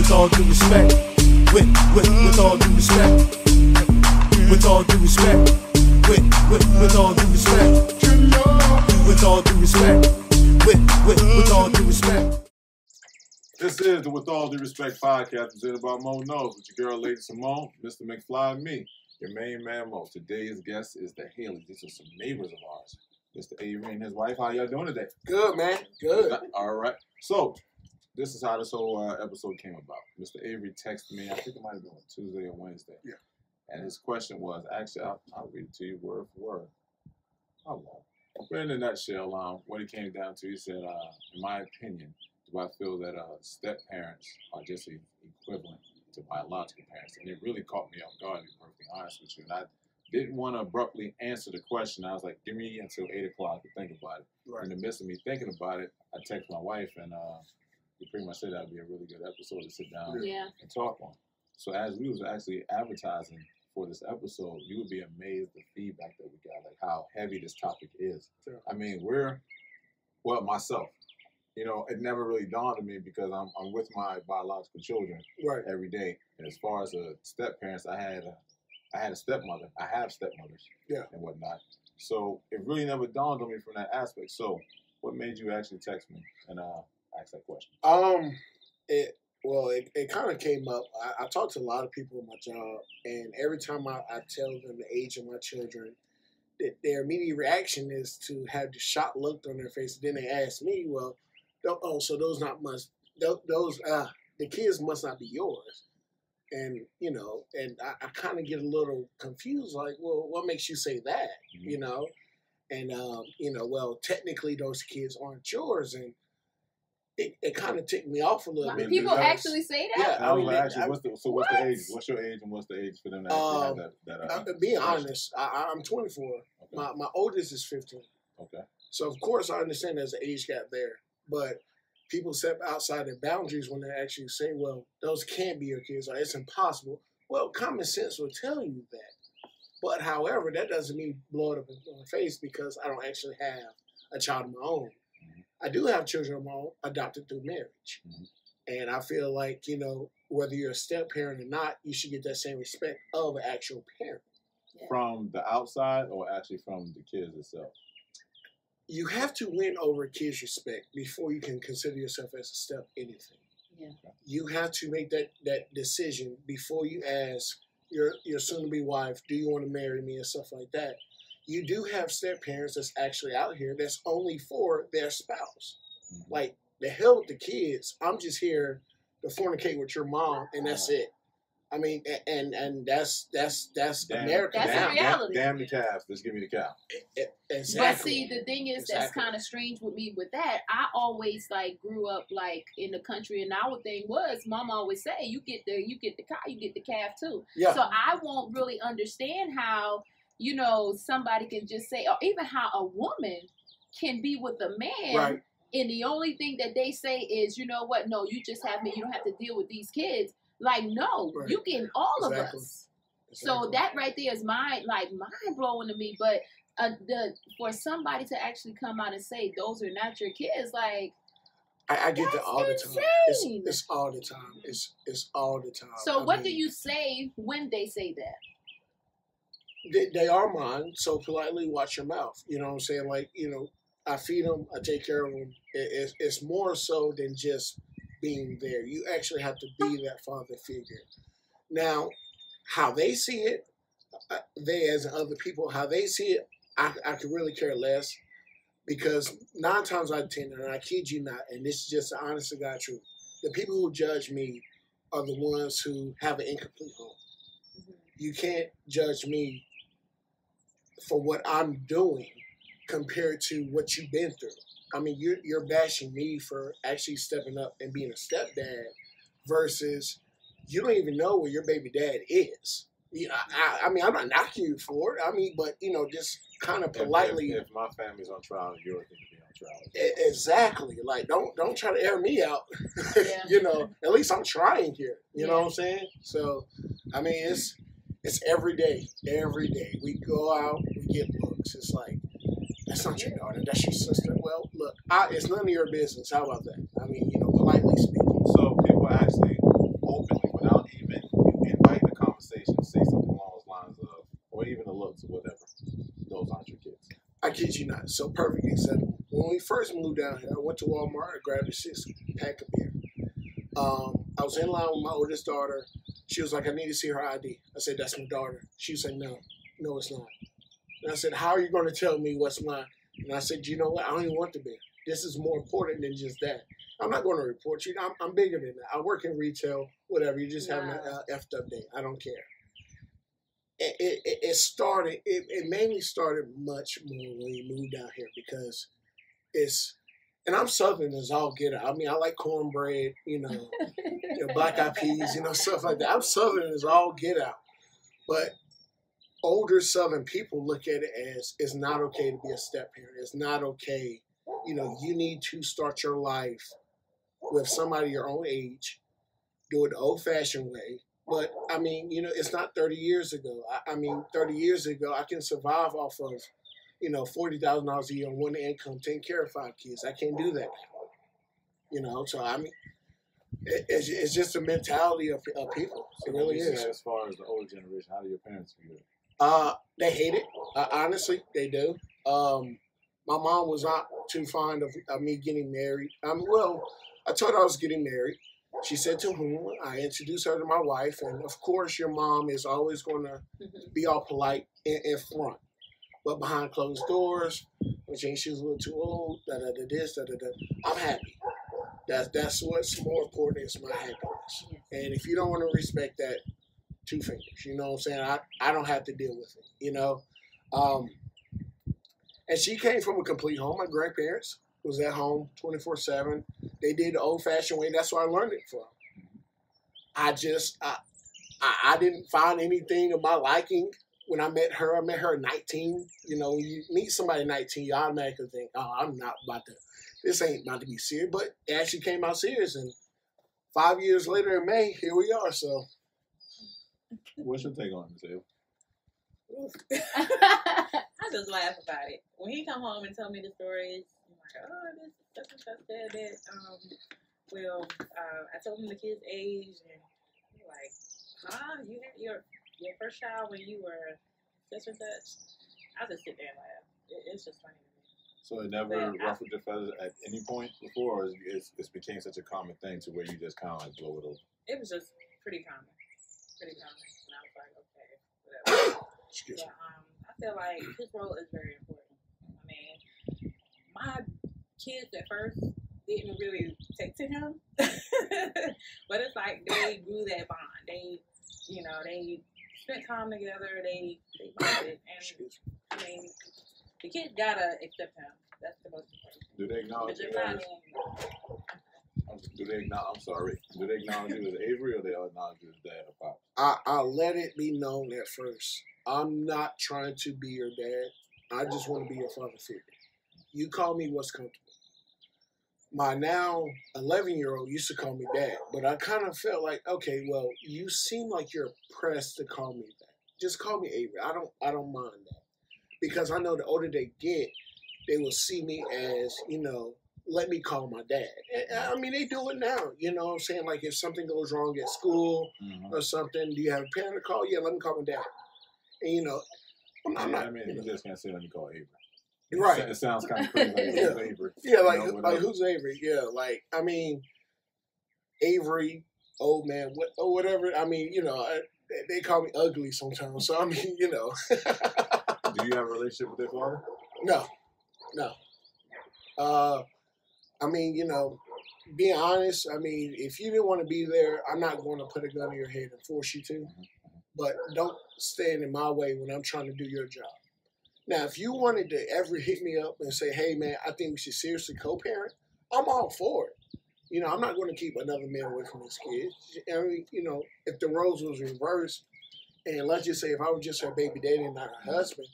with all due respect, with all due respect, with all due respect, with all due respect, with all due respect, with all due respect. This is the With All Due Respect podcast presented by Mo Knows with your girl, Lady Simone, Mr. McFly, and me, your main man Mo. Today's guest is the Haley. These are some neighbors of ours. Mr. Avery and his wife. How y'all doing today? Good, man. Good. All right. So, this is how this whole episode came about. Mr. Avery texted me, I think it might have been on Tuesday or Wednesday. Yeah. And his question was, actually, I'll read it to you word for word. How long? But in a nutshell, what it came down to, he said, in my opinion, do I feel that step-parents are just equivalent to biological parents? And it really caught me off guard, to be perfectly honest with you. And I didn't want to abruptly answer the question. I was like, give me until 8 o'clock to think about it. Right. In the midst of me thinking about it, I texted my wife, and we pretty much said that would be a really good episode to sit down and talk on. So as we was actually advertising for this episode, you would be amazed the feedback that we got, like how heavy this topic is. Sure. I mean, myself, you know, it never really dawned on me because I'm with my biological children every day. And as far as step-parents, I had a stepmother. I have stepmothers and whatnot. So it really never dawned on me from that aspect. So what made you actually text me and ask that question? It kind of came up. I talked to a lot of people in my job, and every time I tell them the age of my children, their immediate reaction is to have the shocked look on their face. Then they ask me, well, so the kids must not be yours. And, you know, and I kind of get a little confused, like, well, what makes you say that, you know? And, well, technically those kids aren't yours. And it kind of ticked me off a little bit. People actually say that? Yeah, what's the age? What's your age and what's the age for them to actually have that? Being honest, I'm 24. Okay. My oldest is 15. Okay. So, of course, I understand there's an age gap there. But people step outside their boundaries when they actually say, well, those can't be your kids, or it's impossible. Well, common sense will tell you that. But, however, that doesn't mean blow it up in my face because I don't actually have a child of my own. Mm-hmm. I do have children of my own adopted through marriage. Mm-hmm. And I feel like, you know, whether you're a step-parent or not, you should get that same respect of an actual parent. Yeah. From the outside or actually from the kids itself? You have to win over kids' respect before you can consider yourself as a step anything. Yeah. You have to make that decision before you ask your soon-to-be wife, do you want to marry me and stuff like that. You do have step-parents that's actually out here that's only for their spouse. Mm-hmm. Like, the hell with the kids. I'm just here to fornicate with your mom, and that's it. I mean, and that's America. That's the reality. Damn the calf. Let's give me the cow. Exactly. But see, the thing is, that's kind of strange with me with that. I always grew up in the country, and our thing was, Mom always say, you get the cow, you get the calf too. Yeah. So I won't really understand how, you know, somebody can just say, or even how a woman can be with a man. Right. And the only thing that they say is, you know what? No, you just have me. You don't have to deal with these kids. Like, no, you getting all of us. So that right there is mind blowing to me. But for somebody to actually come out and say those are not your kids, like, I get that all the time. It's all the time. It's all the time. So what do you say when they say that? They are mine. So politely watch your mouth. You know what I'm saying? Like, you know, I feed them. I take care of them. It's more so than just being there. You actually have to be that father figure. Now, how they see it, they as other people, how they see it, I could really care less, because 9 times out of 10, and I kid you not, and this is just the honest to God truth, the people who judge me are the ones who have an incomplete home. Mm-hmm. You can't judge me for what I'm doing compared to what you've been through. I mean, you're bashing me for actually stepping up and being a stepdad versus you don't even know where your baby dad is. You know, I mean, I'm not knocking you for it. I mean, but, you know, just kind of politely. If my family's on trial, yours can be on trial. Exactly. Like, don't try to air me out. Yeah. You know, at least I'm trying here. You know what I'm saying? So, I mean, it's every day. Every day. We go out, we get looks. It's like, that's not your daughter, that's your sister. Well, look, it's none of your business. How about that? I mean, you know, politely speaking. So people actually kid you not. So perfect example. When we first moved down here, I went to Walmart. I grabbed a 6-pack of beer. I was in line with my oldest daughter. She was like, I need to see her ID. I said, that's my daughter. She said, no, it's not. And I said, how are you going to tell me what's mine? And I said, you know what? I don't even want the beer. This is more important than just that. I'm not going to report you. I'm bigger than that. I work in retail, whatever. You just have an effed up day. I don't care. It mainly started much more when we moved down here because and I'm Southern as all get out. I mean, I like cornbread, black eyed peas, stuff like that. I'm Southern as all get out. But older Southern people look at it as it's not okay to be a step parent. It's not okay. You need to start your life with somebody your own age, do it the old-fashioned way. But, I mean, it's not 30 years ago. 30 years ago, I can survive off of, $40,000 a year on one income, taking care of 5 kids. I can't do that now. So, I mean, it's just a mentality of people. It really is. As far as the older generation, how do your parents view it? They hate it. Honestly, they do. My mom was not too fond of me getting married. I told her I was getting married. She said to whom? I introduced her to my wife. And, of course, your mom is always going to be all polite in front. But behind closed doors, which ain't she was a little too old, this, I'm happy. That's what's more important is my happiness. And if you don't want to respect that, 2 fingers. You know what I'm saying? I don't have to deal with it, And she came from a complete home. My grandparents was at home 24/7. They did the old-fashioned way. That's where I learned it from. I didn't find anything of my liking when I met her. I met her at 19. You meet somebody at 19, you automatically think, oh, this ain't about to be serious. But it actually came out serious. And 5 years later in May, here we are. So, what's your take on it, Michelle? I just laugh about it. When he come home and tell me the stories, I'm like, oh, this such and such said that. I told him the kid's age, and he's like, huh? You had your first child when you were such and such? I just sit there and laugh. It's just funny to me. So it never ruffled your feathers at any point before, or it became such a common thing to where you just kind of like blow it over? It was just pretty common. And I was like, okay, whatever. Excuse me. I feel like his role is very important. I mean, my kids at first didn't really take to him, but it's like they grew that bond. They spent time together. They bonded, and I mean, the kids gotta accept him. That's the most important. Do they acknowledge you as? Do they acknowledge you as Avery, or they acknowledge you as dad or pop? I let it be known at first. I'm not trying to be your dad. I just want to be your father figure. You call me what's comfortable. My now 11-year-old used to call me dad, but I kind of felt like, okay, well, you seem like you're pressed to call me that. Just call me Avery. I don't mind that, because I know the older they get, they will see me as, let me call my dad. I mean, they do it now. You know what I'm saying? Like if something goes wrong at school or something, do you have a parent to call? Yeah, let me call my dad. And I'm not. You just can't say let me call Avery. Right. It sounds kind of crazy. Like, who's Avery? Yeah, like who's Avery? Yeah, like I mean, Avery, old man, whatever. I mean, they call me ugly sometimes. So I mean, Do you have a relationship with their father? No. I mean, being honest, I mean, if you didn't want to be there, I'm not going to put a gun in your head and force you to. But don't stand in my way when I'm trying to do your job. Now, if you wanted to ever hit me up and say, hey, man, I think we should seriously co-parent, I'm all for it. I'm not going to keep another man away from his kids. I mean, if the roles was reversed, and let's just say if I was just her baby daddy and not her husband,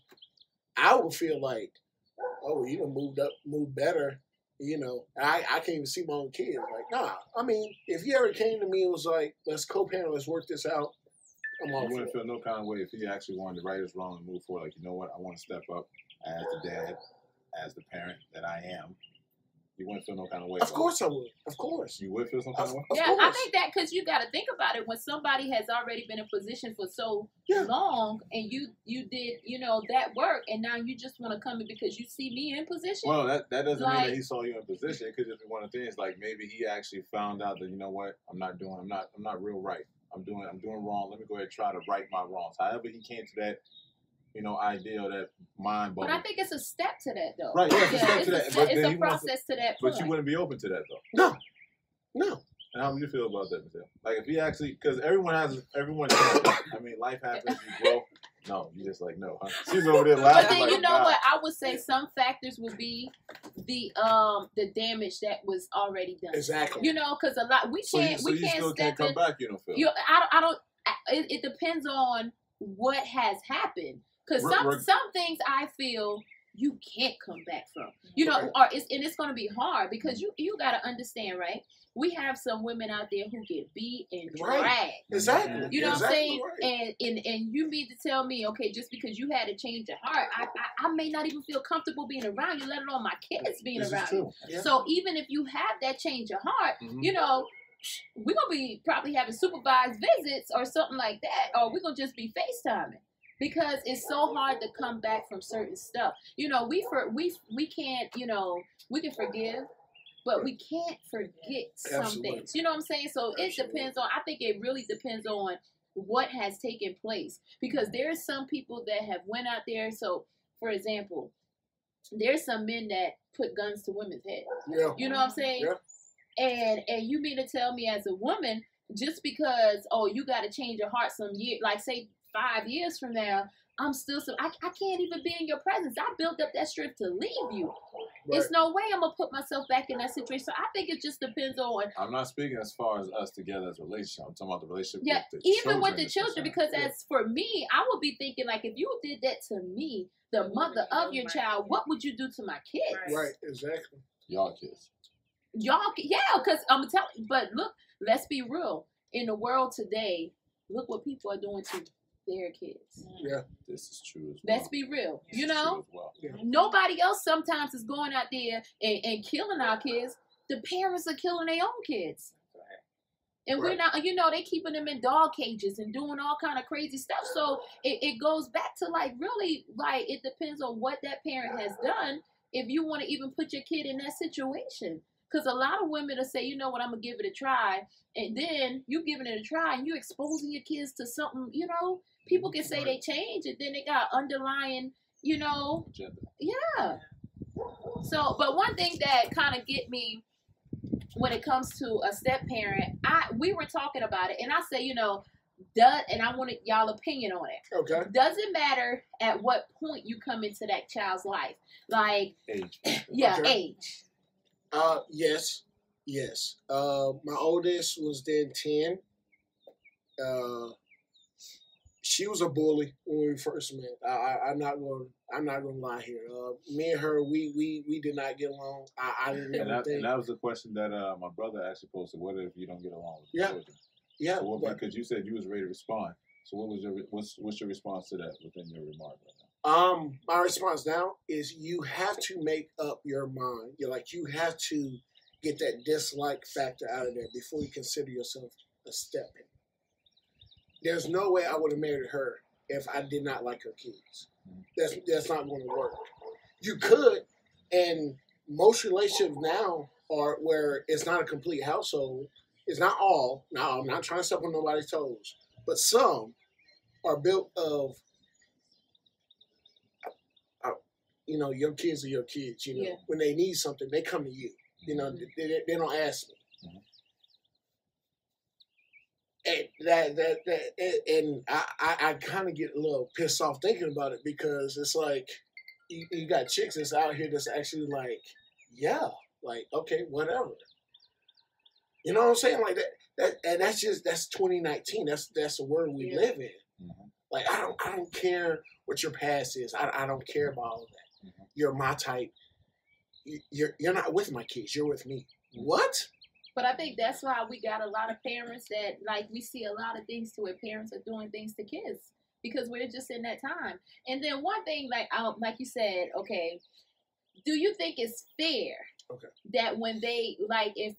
I would feel like, oh, you done moved better. I can't even see my own kids. Like, nah. I mean, if you ever came to me and was like, let's co-parent, let's work this out, I'm all for it. You wouldn't feel no kind of way if he actually wanted to right his wrong and move forward. Like, you know what? I want to step up as the dad, as the parent that I am, You wouldn't feel no kind of way. Of course I would. Of course. You would feel some kind of way? Yeah, I think that because you got to think about it. When somebody has already been in position for so long and you did, that work, and now you just want to come in because you see me in position. Well, that doesn't mean that he saw you in position. It could just be one of the things, like maybe he actually found out that, you know what, I'm not real right. I'm doing wrong. Let me go ahead and try to right my wrongs. However he came to that, ideal, that mind bubble. But I think it's a step to that, though. Right, it's a step to that. But it's a process to that point. But you wouldn't be open to that, though. No. And how would you feel about that, Michelle? Like, if he actually, because everyone, I mean, life happens, you grow. No, you just like, no, huh? She's over there laughing. But then, like, you know what? I would say some factors would be the damage that was already done. Exactly. Because a lot, we can't still can't come back, you don't feel? I don't, it depends on what has happened. Because some things I feel you can't come back from, it's going to be hard because you got to understand, right? We have some women out there who get beat and dragged. Right. Exactly. You know what I'm saying? Right. And you mean to tell me, okay, just because you had a change of heart, I may not even feel comfortable being around you, let alone my kids being around you. Yeah. So even if you have that change of heart, we're going to be probably having supervised visits or something like that, or we're going to just be FaceTiming. Because it's so hard to come back from certain stuff. We can't, we can forgive, but we can't forget some things. You know what I'm saying? So it depends on, I think it really depends on what has taken place. Because there's some people that have went out there. So, for example, there's some men that put guns to women's heads. Yeah. You know what I'm saying? Yeah. And you mean to tell me as a woman, just because, you got to change your heart some year, like say, 5 years from now, I'm still I can't even be in your presence. I built up that strength to leave you. Right. There's no way I'm gonna put myself back in that situation. So I think it just depends on. I'm not speaking as far as us together as a relationship. I'm talking about the relationship. Yeah, with the even with the children, because as for me, I would be thinking like, if you did that to me, the mother of your child, what would you do to my kids? Right, exactly. Y'all kids. Yeah, because I'm telling you. But look, let's be real. In the world today, look what people are doing to their kids. Yeah, this is true as well. Let's be real. Yeah. Nobody else sometimes is going out there and killing our kids. The parents are killing their own kids. And we're not, they keeping them in dog cages and doing all kind of crazy stuff. So it goes back to really it depends on what that parent has done if you want to even put your kid in that situation. Because a lot of women will say, you know what, I'm going to give it a try. And then you giving it a try and you exposing your kids to something, people can say they change and then they got underlying, agenda. Yeah. So, but one thing that kind of get me when it comes to a step parent, we were talking about it and I say, and I wanted y'all opinion on it. Okay. Does it matter at what point you come into that child's life? Like, age. Yeah, okay. Age. Yes. My oldest was then 10. She was a bully when we first met. I'm not gonna lie here. Me and her, we did not get along. I didn't never think. And that was the question that my brother actually posted. What if you don't get along with your children? Yeah. So because you said you was ready to respond. So what was what's your response to that within your remark right now? My response now is you have to make up your mind. You have to get that dislike factor out of there before you consider yourself a step parent. There's no way I would have married her if I did not like her kids. That's not going to work. You could, and most relationships now are where it's not a complete household. It's not all. Now, I'm not trying to step on nobody's toes, but some are built of, your kids are your kids. When they need something, they come to you. They don't ask me. And I kind of get a little pissed off thinking about it because it's like you got chicks that's out here that's actually okay, whatever. You know what I'm saying? Like that, and that's 2019. That's the world we live in. Mm-hmm. Like I don't care what your past is. I don't care about all of that. Mm-hmm. You're my type. You're not with my kids. You're with me. What? But I think that's why we got a lot of parents that, we see a lot of things to where parents are doing things to kids because we're just in that time. And then one thing, like you said, okay, do you think it's fair Okay. That when they, like, if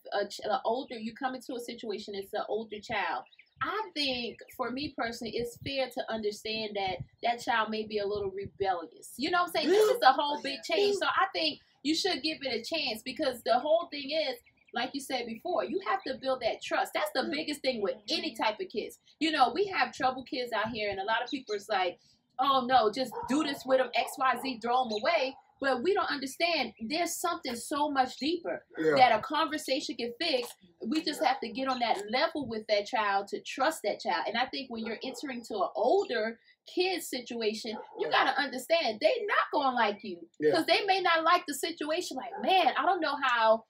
you come into a situation, it's an older child. I think, for me personally, it's fair to understand that that child may be a little rebellious. You know what I'm saying? This is a whole big change. So I think you should give it a chance, because the whole thing is, like you said before, you have to build that trust. That's the biggest thing with any type of kids. You know, we have trouble kids out here, and a lot of people is like, oh no, just do this with them, XYZ, throw them away. But we don't understand, there's something so much deeper that a conversation can fix. We just have to get on that level with that child to trust that child. And I think when you're entering to an older kid situation, you got to understand they're not going to like you, because they may not like the situation. Like, man, I don't know how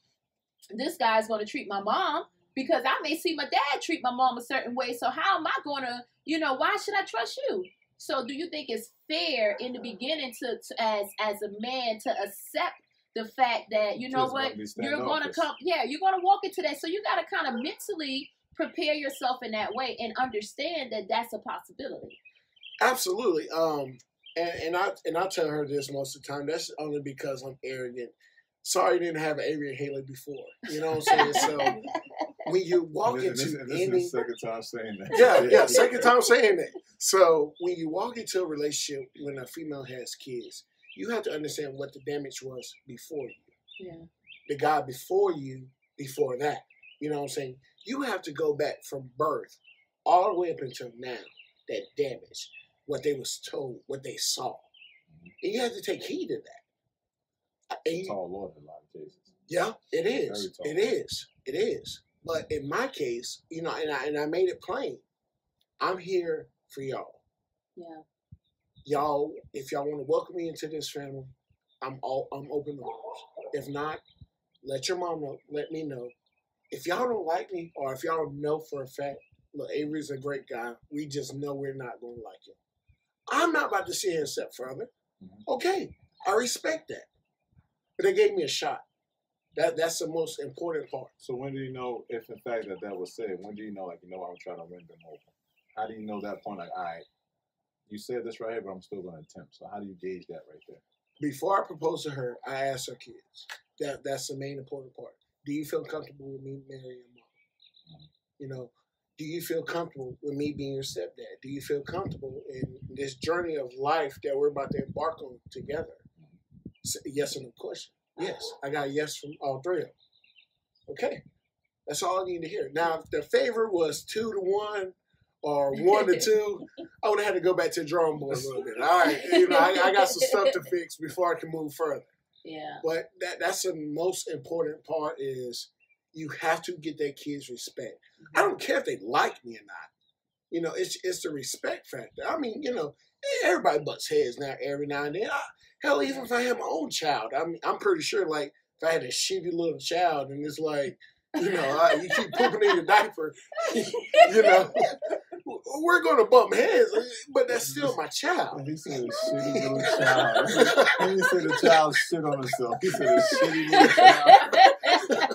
this guy's going to treat my mom, because I may see my dad treat my mom a certain way. So how am I going to, you know, why should I trust you? So do you think it's fair in the beginning to as a man to accept the fact that, you know what, you're going to come, you're going to walk into that. So you got to kind of mentally prepare yourself in that way and understand that that's a possibility. Absolutely. And I tell her this most of the time. That's only because I'm arrogant. Sorry you didn't have Avery and Haley before. You know what I'm saying? So when you walk into this is the second time saying that. Yeah, second time saying that. So when you walk into a relationship when a female has kids, you have to understand what the damage was before you. Yeah. The guy before you, before that. You know what I'm saying? You have to go back from birth all the way up until now, that damage, what they was told, what they saw. And you have to take heed of that. Tall Lord in a lot of cases. Yeah, it is. It is. It is. But in my case, you know, and I made it plain. I'm here for y'all. Yeah. Y'all, if y'all want to welcome me into this family, I'm open arms. If not, let your mom know. Let me know. If y'all don't like me, or if y'all know for a fact, look, Avery's a great guy. We just know we're not going to like him. I'm not about to see him step further. Okay, I respect that. But they gave me a shot. That's the most important part. So when do you know if, in fact, that was said? When do you know, like, you know, I'm trying to win them over? How do you know that point? Like, all right, you said this right here, but I'm still going to attempt. So how do you gauge that right there? Before I proposed to her, I asked her kids. That's the main important part. Do you feel comfortable with me marrying your mom? You know, do you feel comfortable with me being your stepdad? Do you feel comfortable in this journey of life that we're about to embark on together? So, yes or no question. Yes, I got a yes from all three of them. Okay, that's all I need to hear. Now, if the favor was 2-1 or 1-2, I would have had to go back to the drawing board a little bit. All right, you know, I got some stuff to fix before I can move further. Yeah. But that's the most important part is you have to get their kids respect. I don't care if they like me or not. You know, it's the respect factor. I mean, you know, everybody butts heads now every now and then. Hell, even if I have my own child, I'm pretty sure, like, if I had a shitty little child and it's like, you know, you keep pooping in your diaper, you know, we're going to bump heads, but that's still my child. He said a shitty little child. He didn't say the child shit on himself. He said a shitty little child.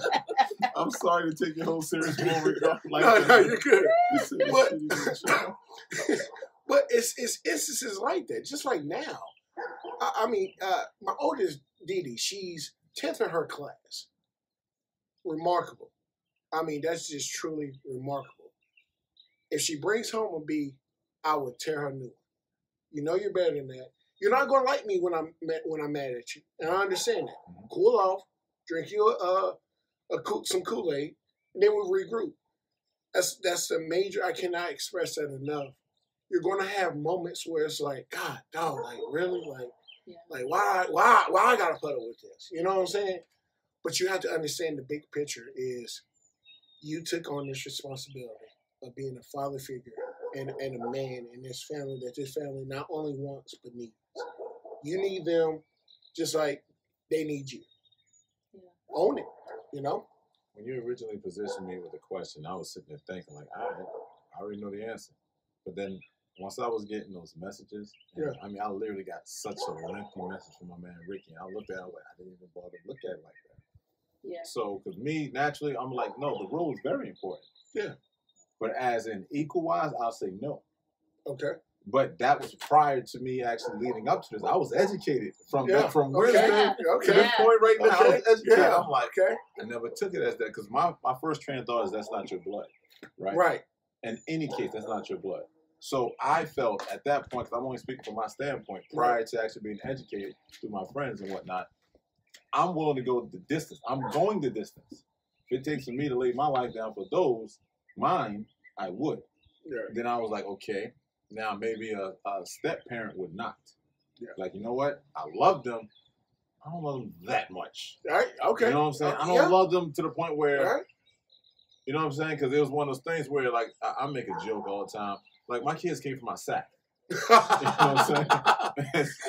I'm sorry to take your whole serious moment like that. No, you're good. He said a shitty little child. But it's instances like that, just like now. I mean, my oldest Didi, she's 10th in her class. Remarkable. I mean, that's just truly remarkable. If she brings home a B, I would tear her new one. You know you're better than that. You're not going to like me when I'm mad at you. And I understand that. Cool off, drink you some Kool-Aid, and then we'll regroup. That's the major, I cannot express that enough. You're going to have moments where it's like, God, dog, like, really? Like, why I got to put up with this? You know what I'm saying? But you have to understand the big picture is you took on this responsibility of being a father figure and a man in this family that this family not only wants but needs. You need them just like they need you. Yeah. Own it, you know? When you originally positioned me with a question, I was sitting there thinking, like, all right, I already know the answer. But then once I was getting those messages, I mean, I literally got such a lengthy message from my man Ricky. I looked at it, I didn't even bother to look at it like that. Yeah. So, because me, naturally, I'm like, no, the rule is very important. Yeah. But as in equal-wise, I'll say no. Okay. But that was prior to me actually leading up to this. I was educated from where to this point right now. I was educated. I'm like, I never took it as that because my first train of thought is that's not your blood, right? Right. In any case, that's not your blood. So I felt at that point, because I'm only speaking from my standpoint, prior to actually being educated through my friends and whatnot, I'm willing to go the distance. I'm going the distance. If it takes for me to lay my life down for mine, I would. Yeah. Then I was like, okay. Now, maybe a step parent would not. Yeah. Like, you know what? I love them. I don't love them that much. Right. Okay. You know what I'm saying? I don't love them to the point where, you know what I'm saying? Because it was one of those things where, like, I make a joke all the time. Like, my kids came from my sack. You know what I'm saying?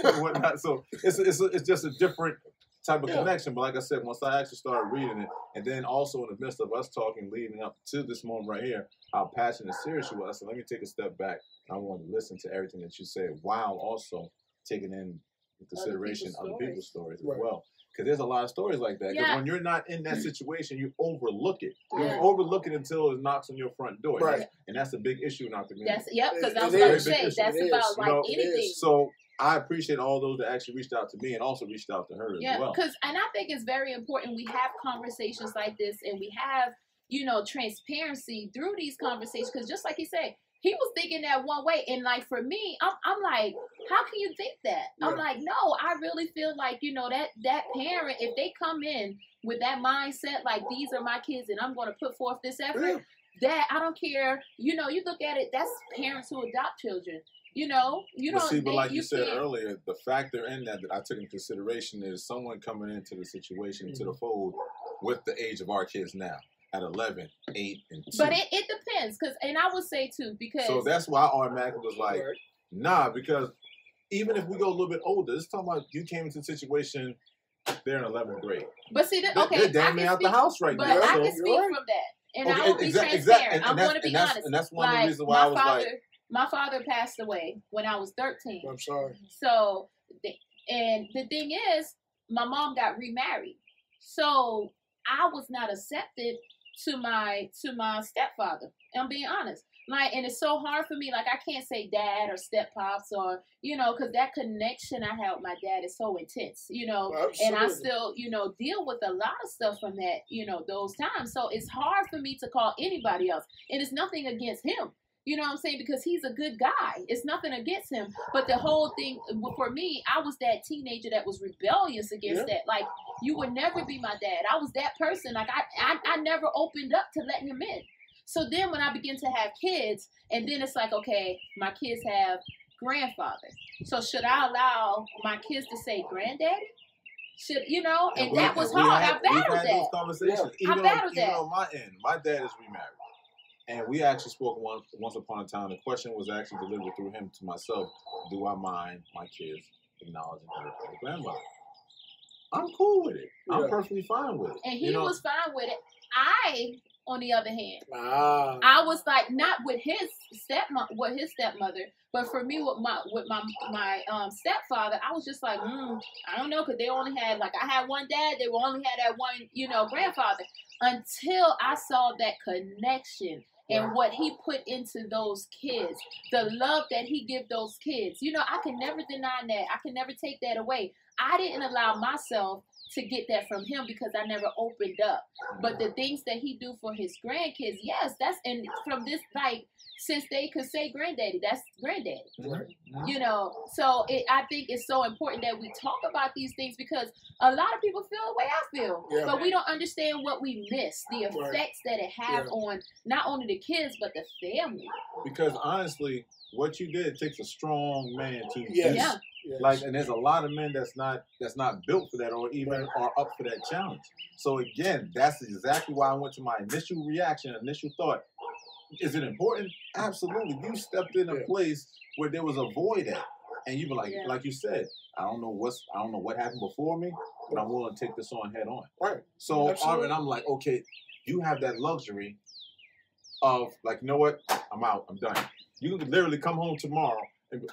And whatnot. So it's just a different type of connection. But like I said, once I actually started reading it, and then also in the midst of us talking leading up to this moment right here, how passionate and serious you were, I said, let me take a step back. I want to listen to everything that you said while also taking in consideration other people's stories as well. Because there's a lot of stories like that. Because when you're not in that situation, you overlook it. You overlook it until it knocks on your front door. Right. And that's a big issue in our community. Because I was going to say, that's about like anything. So I appreciate all those that actually reached out to me and also reached out to her as well. And I think it's very important we have conversations like this and we have, you know, transparency through these conversations. Because just like you said, he was thinking that one way. And like for me, I'm like, how can you think that? I'm like, no, I really feel like, you know, that parent, if they come in with that mindset, like these are my kids and I'm going to put forth this effort, that I don't care. You know, you look at it, that's parents who adopt children. You know, you don't. See, but like you said earlier, the factor in that I took into consideration is someone coming into the situation, into the fold, with the age of our kids now, at 11, 8, and 2. But it depends, and I would say too, because so that's why I automatically was like, nah, because even if we go a little bit older, this is talking about you came into the situation, they're in 11th grade. But see, they're damn near out the house right now. But I can speak from that, and I will be transparent. I'm going to be honest. And that's one of the reasons why I was like. My father passed away when I was 13. I'm sorry. So, and the thing is, my mom got remarried. So, I was not accepted to my stepfather. I'm being honest. Like, and it's so hard for me. Like, I can't say dad or step-pops or, you know, because that connection I have with my dad is so intense, you know. Absolutely. And I still, you know, deal with a lot of stuff from that, you know, those times. So, it's hard for me to call anybody else. And it's nothing against him. You know what I'm saying? Because he's a good guy. It's nothing against him. But the whole thing, for me, I was that teenager that was rebellious against that. Like, you would never be my dad. I was that person. Like, I never opened up to letting him in. So then when I begin to have kids, and then it's like, okay, my kids have grandfather. So should I allow my kids to say granddaddy? Should, you know? And that was hard. I battled that. Those conversations. I battled that. Even on my end, my dad is remarried. And we actually spoke once upon a time. The question was actually delivered through him to myself. Do I mind my kids acknowledging their grandmother? I'm cool with it. I'm perfectly fine with it. And he was fine with it. I, on the other hand, I was like, not with his stepmother, but for me with my stepfather, I was just like, I don't know, because they only had, like, I had one dad, they only had that one, you know, grandfather, until I saw that connection. And what he put into those kids, the love that he give those kids. You know, I can never deny that. I can never take that away. I didn't allow myself to get that from him because I never opened up. But the things that he do for his grandkids, yes, that's, and from this, like, since they could say granddaddy, that's granddaddy. You know, so I think it's so important that we talk about these things because a lot of people feel the way I feel. But we don't understand what we miss, the effects that it have on not only the kids, but the family. Because honestly, what you did takes a strong man to do. Like, and there's a lot of men that's not built for that or even are up for that challenge. So again, that's exactly why I went to my initial reaction, initial thought. Is it important? Absolutely. You stepped in a place where there was a void at, and you were like you said, I don't know what happened before me, but I'm willing to take this on head on. Right. So, and I'm like, okay, you have that luxury of like, you know what? I'm out. I'm done. You can literally come home tomorrow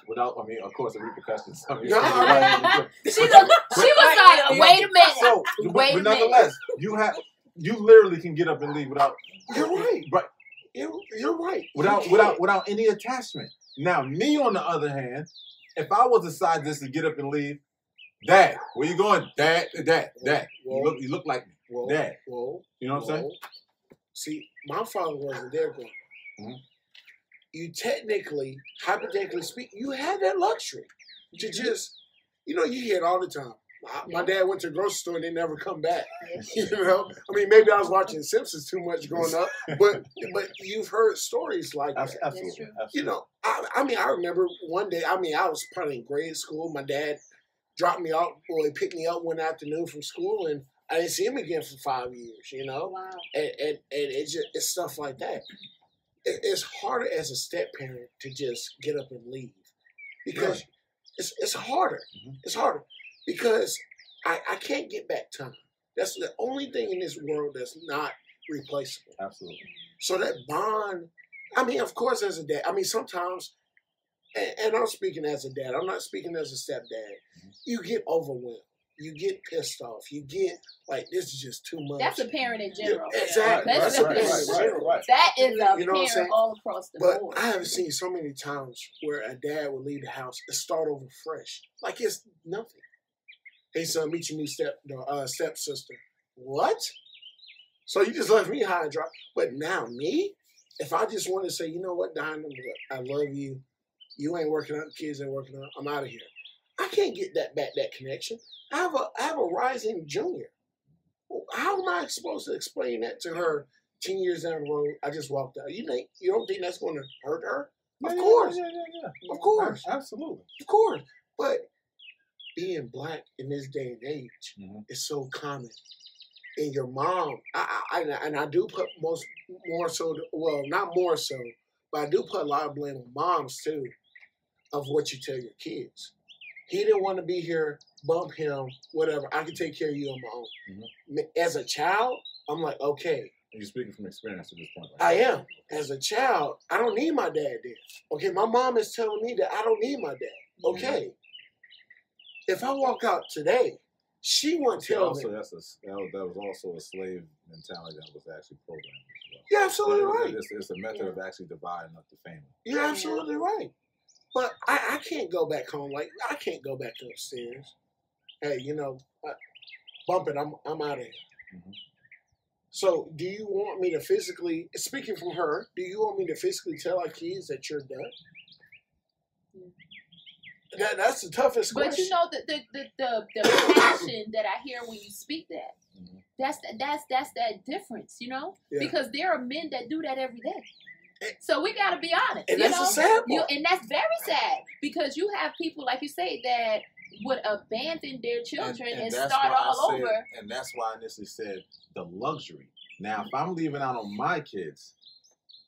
without, I mean, of course, the repercussions. I mean, she was like, wait a minute. So, but nonetheless, you literally can get up and leave without. You're right. Right. You're right. Without any attachment. Now, me on the other hand, if I was to decide just to get up and leave, Dad, where you going? Dad. Whoa. You look like me. Whoa, Dad. whoa, You know what I'm saying? See, my father wasn't there growing up. You technically, hypothetically speaking, you had that luxury to just, you hear it all the time. My dad went to the grocery store and they never come back. You know, I mean, maybe I was watching Simpsons too much growing up, but you've heard stories like that. Absolutely. You know, I mean, I remember one day. I mean, I was probably in grade school. My dad dropped me off, or he picked me up one afternoon from school, and I didn't see him again for 5 years. You know, wow. And it's stuff like that. It's harder as a step parent to just get up and leave because it's harder. It's harder. Because I can't get back time. That's the only thing in this world that's not replaceable. Absolutely. So that bond, I mean, of course, as a dad, I mean, sometimes, and I'm speaking as a dad, I'm not speaking as a stepdad, you get overwhelmed. You get pissed off. You get like, this is just too much. That's a parent in general. Yeah, exactly. Right. Right. That is a you know parent all across the board. But I have seen so many times where a dad would leave the house and start over fresh. Like it's nothing. Hey son, meet your new stepsister. What? So you just left me high and dry. But now me, if I just want to say, you know what, Diana, I love you. You ain't working out, the kids ain't working out. I'm out of here. I can't get that back, that connection. I have a rising junior. How am I supposed to explain that to her 10 years down the road? I just walked out. You don't think that's going to hurt her? Of course. Yeah. Of course. Absolutely. Of course. But being black in this day and age is so common. And your mom, I do put more so, well, not more so, but I do put a lot of blame on moms too, of what you tell your kids. He didn't want to be here, bump him, whatever. I can take care of you on my own. As a child, I'm like, okay. You're speaking from experience at this point, right? I am. As a child, I don't need my dad there. Okay, my mom is telling me that I don't need my dad. Okay. If I walk out today, she won't tell me. That was also a slave mentality that was actually programmed as well. You're absolutely right. It's a method of actually dividing up the family. You're absolutely right. But I can't go back home. Like, I can't go back upstairs. Hey, bump it. I'm out of here. So do you want me to physically, speaking from her, do you want me to physically tell our kids that you're done? That's the toughest question. But the passion that I hear when you speak that, that's that difference, Yeah. Because there are men that do that every day. So we got to be honest. And that's a sad part. And that's very sad because you have people, like you say, that would abandon their children and start all over. And that's why I initially said the luxury. Now, if I'm leaving out on my kids,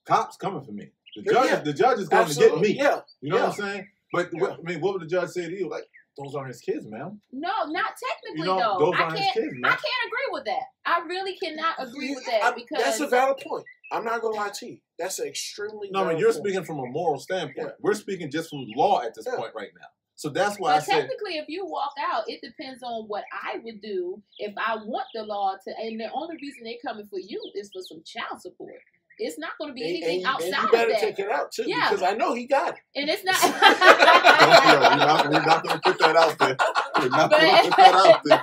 cops coming for me. The judge is going to get me. Yeah. You know what I'm saying? But what would the judge say to you? Like, those aren't his kids, man. No, not technically, though. Those aren't his kids, man. I can't agree with that. I really cannot agree with that because that's a valid point. I'm not gonna lie to you. That's an extremely valid I mean, you're point. speaking from a moral standpoint. Yeah. We're speaking just from law at this point right now. So that's why but technically, if you walk out, it depends on what I would do if I want the law to. And the only reason they're coming for you is for some child support. It's not going to be anything outside of that. And you better take it out, too, because I know he got it. And it's not... We're not going to put that out there. We're not going to put that out there.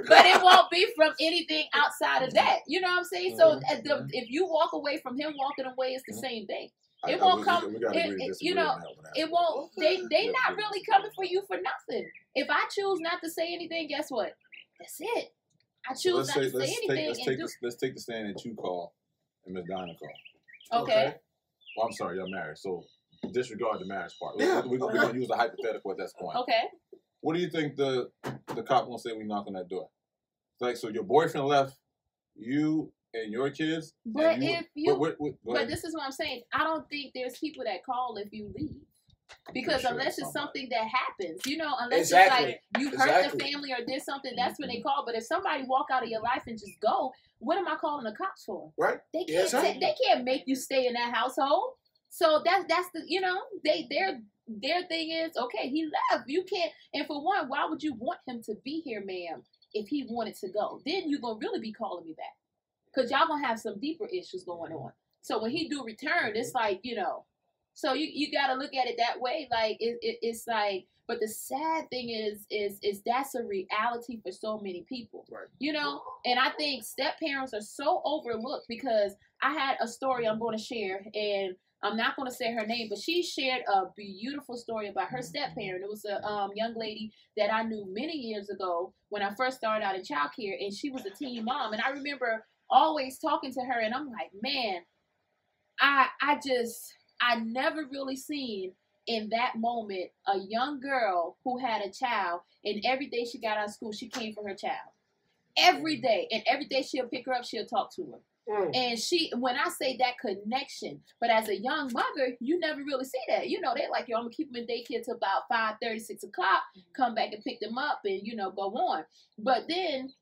But it won't be from anything outside of that. You know what I'm saying? So if you walk away from him walking away, it's the same thing. It won't come... It won't... They not really coming for you for nothing. If I choose not to say anything, guess what? That's it. I choose not to say anything. Let's take the stand that you call and Miss Dinah call. Okay. Well, I'm sorry, you're married, so disregard the marriage part. Yeah. We're going to use a hypothetical at this point. Okay. What do you think the cop gonna say when we knock on that door? Like, so your boyfriend left you and your kids. But but this is what I'm saying. I don't think there's people that call if you leave. Because unless it's something that happens, unless it's like you hurt the family or did something, that's when they call. But if somebody walk out of your life and just go, what am I calling the cops for? Right. They can't they can't make you stay in that household. So that's the their thing is, okay, he left. You can't, and for one, why would you want him to be here, ma'am, if he wanted to go? Then you're gonna really be calling me back. Because y'all gonna have some deeper issues going on. So when he do return, it's like, So you got to look at it that way. Like it's like, but the sad thing is that's a reality for so many people, right. You know. And I think step parents are so overlooked, because I had a story I'm going to share, and I'm not going to say her name, but she shared a beautiful story about her step parent. It was a young lady that I knew many years ago when I first started out in childcare, and she was a teen mom. And I remember always talking to her, and I'm like, man, I never really seen in that moment a young girl who had a child, and every day she got out of school, she came for her child. Every day. And every day she'll pick her up, she'll talk to her. And when I say that connection, but as a young mother, you never really see that. You know, they're like, yo, I'm going to keep them in daycare till about 5:30, 6 o'clock, come back and pick them up and, you know, go on. But then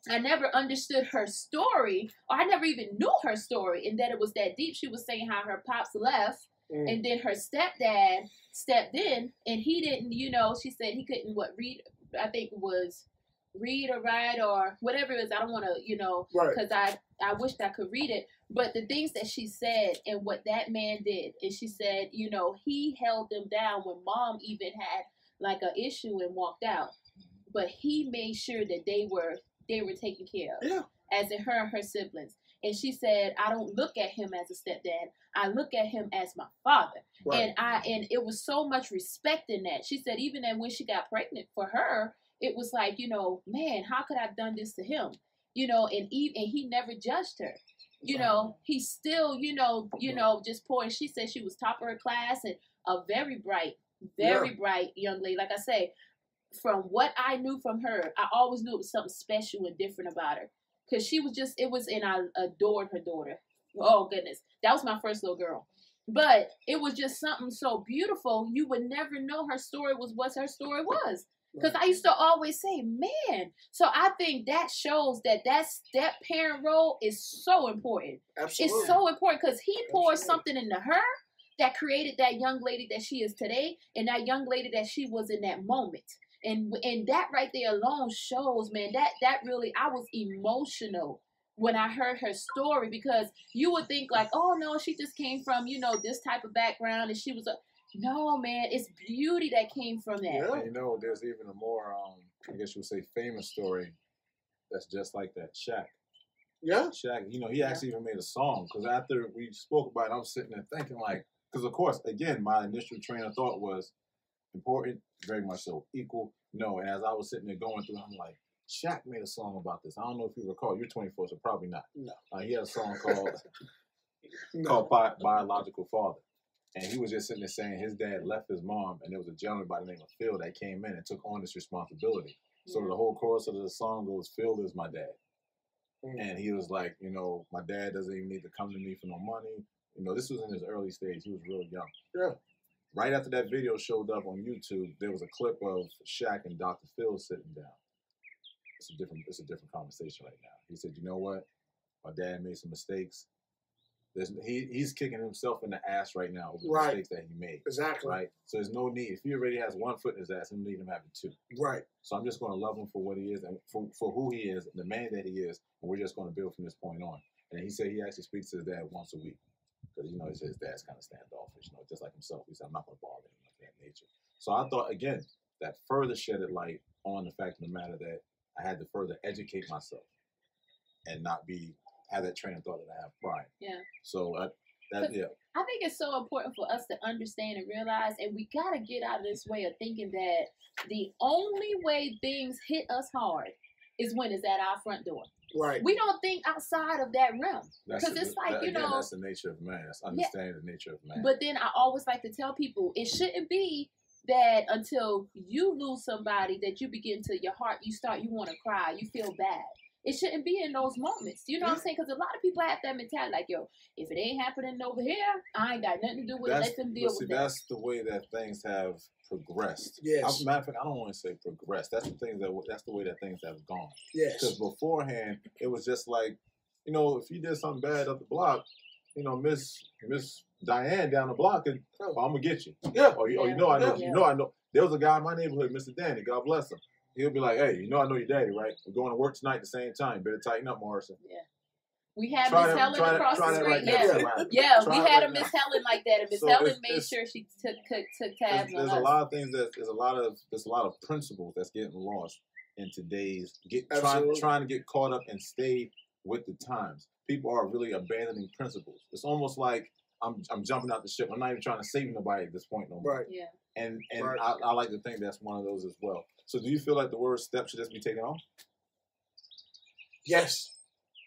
I never understood her story, or I never even knew her story, and that it was that deep. She was saying how her pops left, and then her stepdad stepped in, and he didn't, you know, she said he couldn't, read, I think it was read or write or whatever it is. I don't want to, you know, because I wished I could read it. But the things that she said and what that man did, and she said, you know, he held them down when mom even had like an issue and walked out. But he made sure that they were taken care of, as in her and her siblings. And she said, I don't look at him as a stepdad. I look at him as my father. Right. And it was so much respect in that. She said, even then when she got pregnant for her, it was like, you know, man, how could I have done this to him? You know, and he never judged her. You know, he still, you know, just poor. And she said she was top of her class and a very bright young lady. Like I say, from what I knew from her, I always knew it was something special and different about her. Because she was just, and I adored her daughter. Oh, goodness. That was my first little girl. But it was just something so beautiful, you would never know her story was what her story was. Because I used to always say, man. So I think that shows that step parent role is so important. Absolutely. It's so important because he poured something into her that created that young lady that she is today and that young lady that she was in that moment. And that right there alone shows, man, that really, I was emotional when I heard her story, because you would think like, oh no, she just came from, you know, this type of background and she was no, man, it's beauty that came from that. Yeah. And you know, there's even a more, I guess you would say, famous story that's just like that. Shaq. Yeah. Shaq, you know, he actually even made a song, because after we spoke about it, I'm sitting there thinking like, because of course, again, my initial train of thought was important, very much so, equal, no. And as I was sitting there going through, I'm like, Shaq made a song about this. I don't know if you recall. You're 24, so probably not. No. He had a song called Biological Father. And he was just sitting there saying his dad left his mom, and there was a gentleman by the name of Phil that came in and took on this responsibility. So the whole chorus of the song goes, Phil is my dad. And he was like, you know, my dad doesn't even need to come to me for no money. You know, this was in his early stage. He was real young. Yeah. Right after that video showed up on YouTube, there was a clip of Shaq and Dr. Phil sitting down. It's a different conversation right now. He said, you know what? My dad made some mistakes. He's kicking himself in the ass right now over the mistakes that he made. Exactly. Right? So there's no need. If he already has one foot in his ass, he need him having two. Right. So I'm just going to love him for what he is and for who he is, the man that he is, and we're just going to build from this point on. And he said he actually speaks to his dad once a week. Because, you know, his dad's kind of standoffish, you know, just like himself. He said, I'm not going to bother him of that nature. So I thought, again, that further shedded light on the fact of the matter that I had to further educate myself and not have that train of thought that I have prior. Yeah. So I think it's so important for us to understand and realize, and we got to get out of this way of thinking that the only way things hit us hard is when it's at our front door. Right. We don't think outside of that realm. Because it's like, you know. That's the nature of man. That's understanding the nature of man. But then I always like to tell people, it shouldn't be that until you lose somebody that you begin to, your heart, you want to cry, you feel bad. It shouldn't be in those moments. You know what I'm saying? Because a lot of people have that mentality, like, yo, if it ain't happening over here, I ain't got nothing to do with it. Let them deal with that. That's the way that things have progressed. Yes. Matter of fact, I don't want to say progressed. That's the way that things have gone. Yes. Because beforehand, it was just like, you know, if you did something bad up the block, you know, Miss Diane down the block, and I'm gonna get you. Yeah. Or you know I know. Yeah. You know I know. There was a guy in my neighborhood, Mr. Danny. God bless him. He'll be like, hey, you know I know your daddy, right? We're going to work tonight at the same time. Better tighten up, Morrison. Yeah. We had Miss Helen across the street. We had a Miss Helen like that, and Miss Helen made sure she took tabs on us. There's a lot of things there's a lot of principles that's getting lost in today's trying to get caught up and stay with the times. People are really abandoning principles. It's almost like I'm jumping out the ship. I'm not even trying to save nobody at this point no more. Right. Yeah. And I like to think that's one of those as well. So do you feel like the word step should just be taken off? Yes.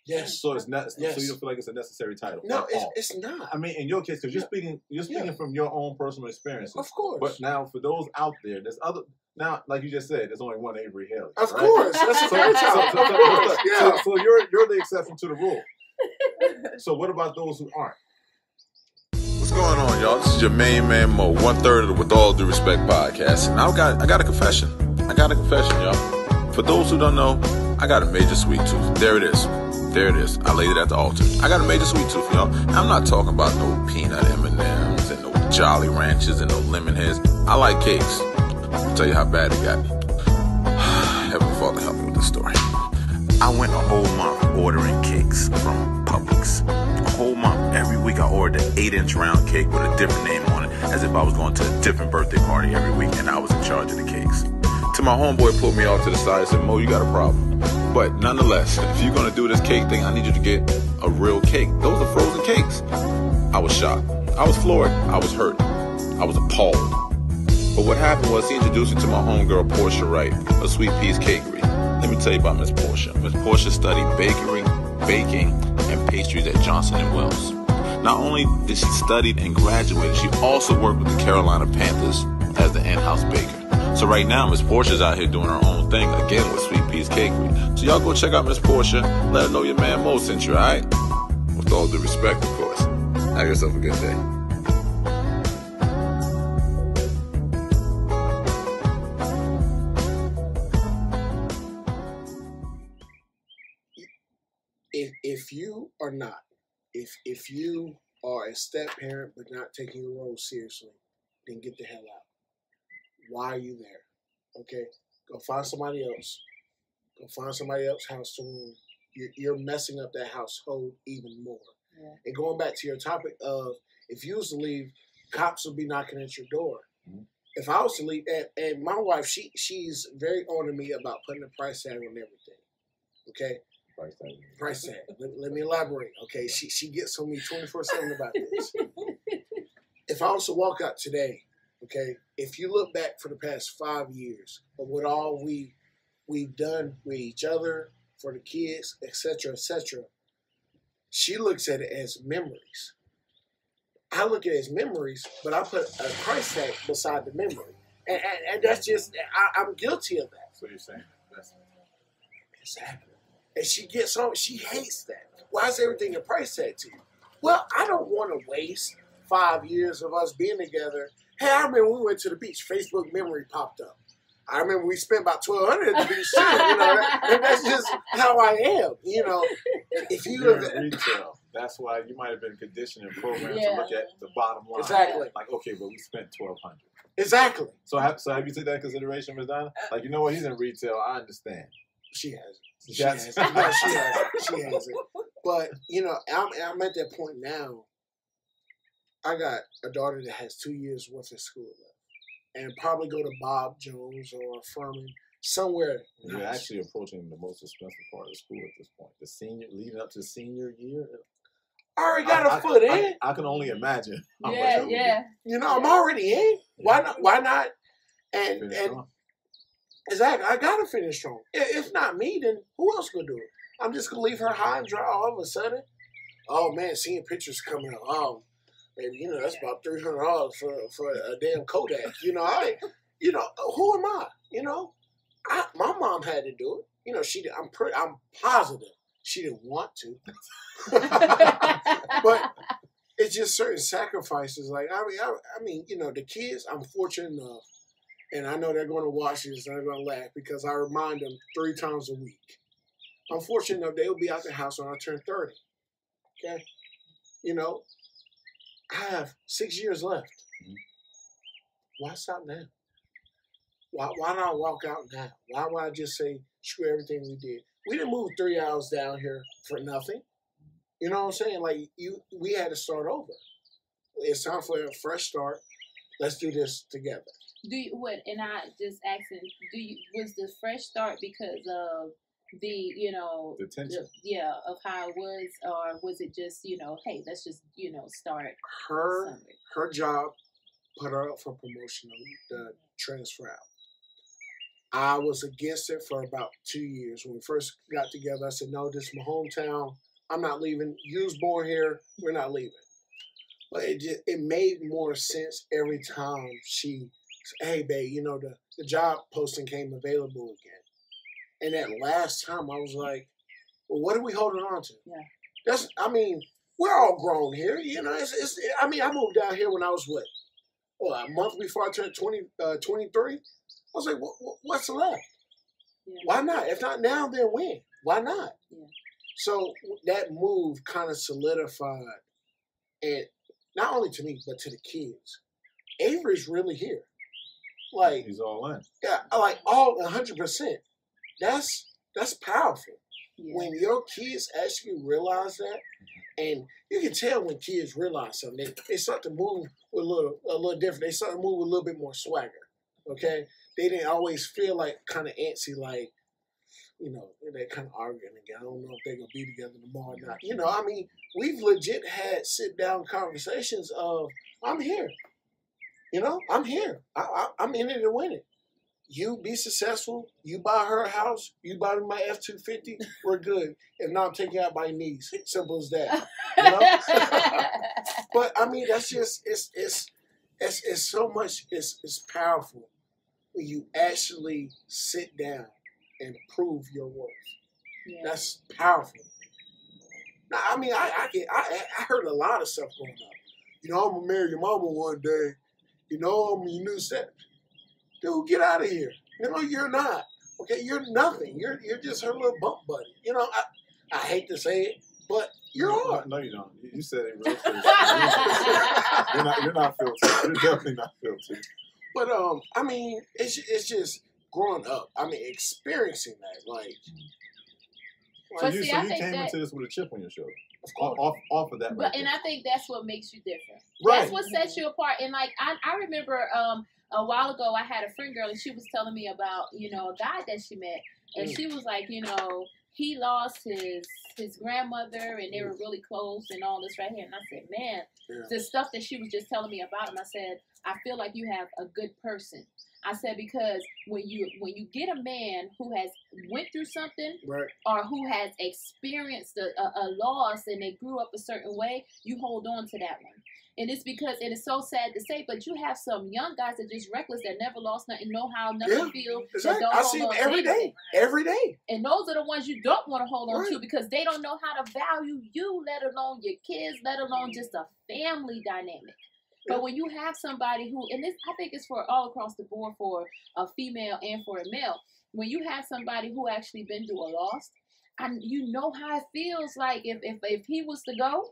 Yes. So it's not. Yes. So you don't feel like it's a necessary title? No, it's not. I mean, in your case, because you're speaking from your own personal experiences. Of course. But now, for those out there, there's other. Now, like you just said, there's only one Avery Haley. Of course, that's a fair time. So you're the exception to the rule. So what about those who aren't? What's going on, y'all? This is your main man Mo, 1/3 of the With All Due Respect podcast, and I got a confession. Y'all. For those who don't know, I got a major sweet tooth. There it is. I laid it at the altar. I got a major sweet tooth, y'all. I'm not talking about no peanut M&Ms and no Jolly Ranchers and no lemon heads. I like cakes. I'll tell you how bad it got. Heavenly Father, help me with this story. I went a whole month ordering cakes from Publix. A whole month. Every week I ordered an 8-inch round cake with a different name on it, as if I was going to a different birthday party every week and I was in charge of the cakes. Till my homeboy pulled me off to the side and said, Mo, you got a problem. But nonetheless, if you're going to do this cake thing, I need you to get a real cake. Those are frozen cakes. I was shocked. I was floored. I was hurt. I was appalled. But what happened was he introduced me to my homegirl, Portia Wright, a Sweet Peas Cakery. Let me tell you about Miss Portia. Miss Portia studied baking, and pastries at Johnson & Wells. Not only did she study and graduate, she also worked with the Carolina Panthers as the in-house baker. So right now, Miss Portia's out here doing her own thing, again with Sweet Peas Cakery. So y'all go check out Miss Portia. Let her know your man Mo sent you, alright? With all due respect, of course. Have yourself a good day. If you are not, if you are a step parent but not taking your role seriously, then get the hell out. Why are you there? Okay, go find somebody else. Go find somebody else's house to room. You're messing up that household even more. Yeah. And going back to your topic of, if you was to leave, cops would be knocking at your door. Mm-hmm. If I was to leave, and my wife, she's very on to me about putting a price tag on everything. Okay. Price tag. Let me elaborate. Okay, she gets on me 24/7 about this. If I was to walk out today, okay, if you look back for the past 5 years of what all we've done with each other, for the kids, etc., she looks at it as memories. I look at it as memories, but I put a price tag beside the memory, and that's just I'm guilty of that. So you're saying that's exactly. And she gets on, she hates that. Why is everything a price tag to you? Well, I don't want to waste 5 years of us being together. Hey, I remember when we went to the beach, Facebook memory popped up. I remember we spent about $1,200 at the beach too. You know, and that's just how I am. You know, if you look at retail, that's why you might have been conditioned and programmed to look at the bottom line. Exactly. Like, okay, but we spent $1,200. Exactly. So have you taken that into consideration, Ms. Donna? Like, you know what? He's in retail. I understand. She has it. She has it. No, she has it. But, you know, I'm at that point now. I got a daughter that has 2 years worth of school left. And probably go to Bob Jones or Furman, somewhere. You're actually approaching the most expensive part of school at this point. Leading up to senior year. I already got a foot in. I can only imagine. Yeah. You know, I'm already in. Why not? And exactly, I gotta finish strong. If not me, then who else gonna do it? I'm just gonna leave her high and dry all of a sudden. Oh man, seeing pictures coming out. Oh, baby, you know that's about $300 for a damn Kodak. You know, who am I? You know, my mom had to do it. You know, I'm positive she didn't want to, but it's just certain sacrifices. Like I mean, you know, the kids. I'm fortunate enough. And I know they're going to watch this and they're going to laugh because I remind them 3 times a week. I'm fortunate enough they'll be out the house when I turn 30. Okay? You know, I have 6 years left. Mm-hmm. Why stop now? Why not walk out now? Why would I just say, screw everything we did? We didn't move 3 hours down here for nothing. You know what I'm saying? Like we had to start over. It's time for a fresh start. Let's do this together. Do you what? And I just asking, was the fresh start because of the the tension? Of how it was, or was it just hey, let's just start? Her job put her up for promotion to transfer out. I was against it for about 2 years. When we first got together, I said, no, this is my hometown. I'm not leaving. You was born here. We're not leaving. But it made more sense every time she said, hey, babe, the job posting came available again. And that last time I was like, well, what are we holding on to? Yeah. We're all grown here. I moved out here when I was a month before I turned 23. I was like, what's left? Yeah. Why not? If not now, then when? Why not? Yeah. So that move kind of solidified, and not only to me, but to the kids. Avery's really here. Like, he's all in. Yeah, like all 100%. That's powerful. Yeah. When your kids actually realize that, and you can tell when kids realize something, they start to move with a little different. They start to move with a little bit more swagger. Okay, they didn't always feel like kind of antsy, like they're kind of arguing again. I don't know if they're gonna be together tomorrow or not. We've legit had sit down conversations of, I'm here. I'm here. I'm in it to win it. You be successful. You buy her a house. You buy me my F-250. We're good. If not, I'm taking you out by knees. Simple as that. But that's just it's so much. It's powerful when you actually sit down and prove your worth. Yeah. That's powerful. Now, I heard a lot of stuff going on. I'm gonna marry your mama one day. I'm your new set. Dude, get out of here. You're not. Okay, you're nothing. You're just her little bump buddy. I hate to say it, but you are. No, you don't. You said it real clear. You're not filtered. You're definitely not filtered. But it's just growing up. Experiencing that. Like, so you came into this with a chip on your shoulder. Off of that. And I think that's what makes you different. Right. That's what sets you apart. And like I remember a while ago I had a friend girl and she was telling me about, a guy that she met. And she was like, he lost his grandmother and they were really close and all this right here. And I said, man, the stuff that she was just telling me about him, I said, I feel like you have a good person. I said, because when you get a man who has went through something, right, or who has experienced a loss and they grew up a certain way, you hold on to that one. And it's because, and it's so sad to say, but you have some young guys that are just reckless, that never lost nothing, know how nothing feels. Exactly. I see them every day. And those are the ones you don't want to hold on to because they don't know how to value you, let alone your kids, let alone just a family dynamic. But when you have somebody who, and this, I think it's for all across the board for a female and for a male, when you have somebody who actually been through a loss, and you know how it feels like if he was to go,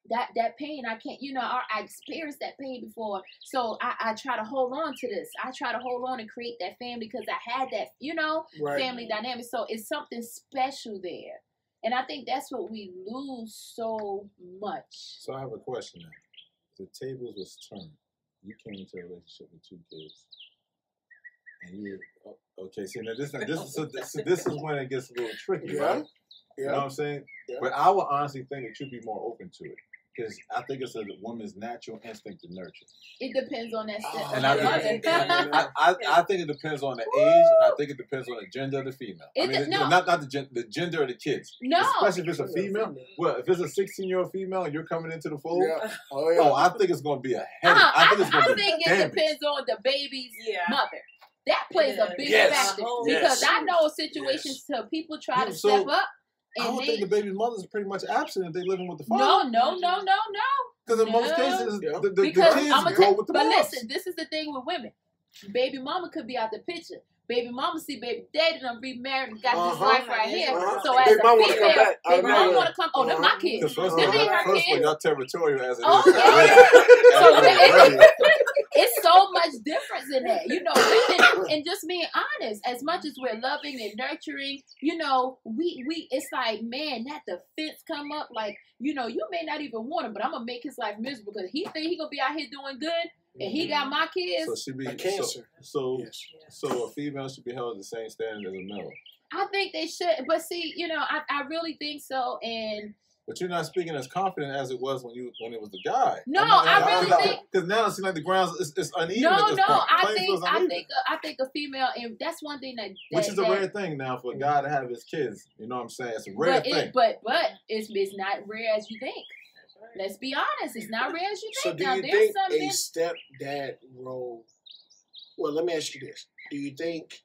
that pain, I can't, I experienced that pain before. So I try to hold on to this. I try to hold on and create that family because I had that, family dynamic. So it's something special there. And I think that's what we lose so much. So I have a question now. The tables was turned. You came into a relationship with 2 kids, and you were okay. See, now this is when it gets a little tricky, right? Yeah. You know what I'm saying? Yeah. But I would honestly think that you'd be more open to it because I think it's a woman's natural instinct to nurture. It depends on that. I think it depends on the age, and I think it depends on the gender of the female. Not the gender of the kids. No, especially if it's a female. Well, if it's a 16-year-old female and you're coming into the fold, I think it's going to be a headache. I think it depends on the baby's mother. That plays a big factor because I know situations where people try to step up. I don't think the baby's mother is pretty much absent if they're living with the father. No. Because in most cases, the kids go with the mom. But listen, this is the thing with women. Baby mama could be out the picture. Baby mama see baby daddy done remarried and got his wife right here. So as a female, baby mama want to come. Oh, they're my kids. First of all, y'all territorial as it is. Oh, yeah. it's so much difference in that, you know. And just being honest, as much as we're loving and nurturing, you know, we it's like, man, that defense come up, like, you know, you may not even want him, but I'm gonna make his life miserable because he think he gonna be out here doing good, and he got my kids. So she be cancer. So a female should be held the same standard as a male. I think they should, but see, you know, I really think so, and. But you're not speaking as confident as it was when it was the guy. No, I really think because now it seems like the ground is uneven. No, at this point. I think a female, and that's one thing that which is a rare thing now for a guy to have his kids. You know what I'm saying? It's a rare thing. But it's not rare as you think. Let's be honest, it's not rare as you think. So do you think a stepdad role? Well, let me ask you this: do you think?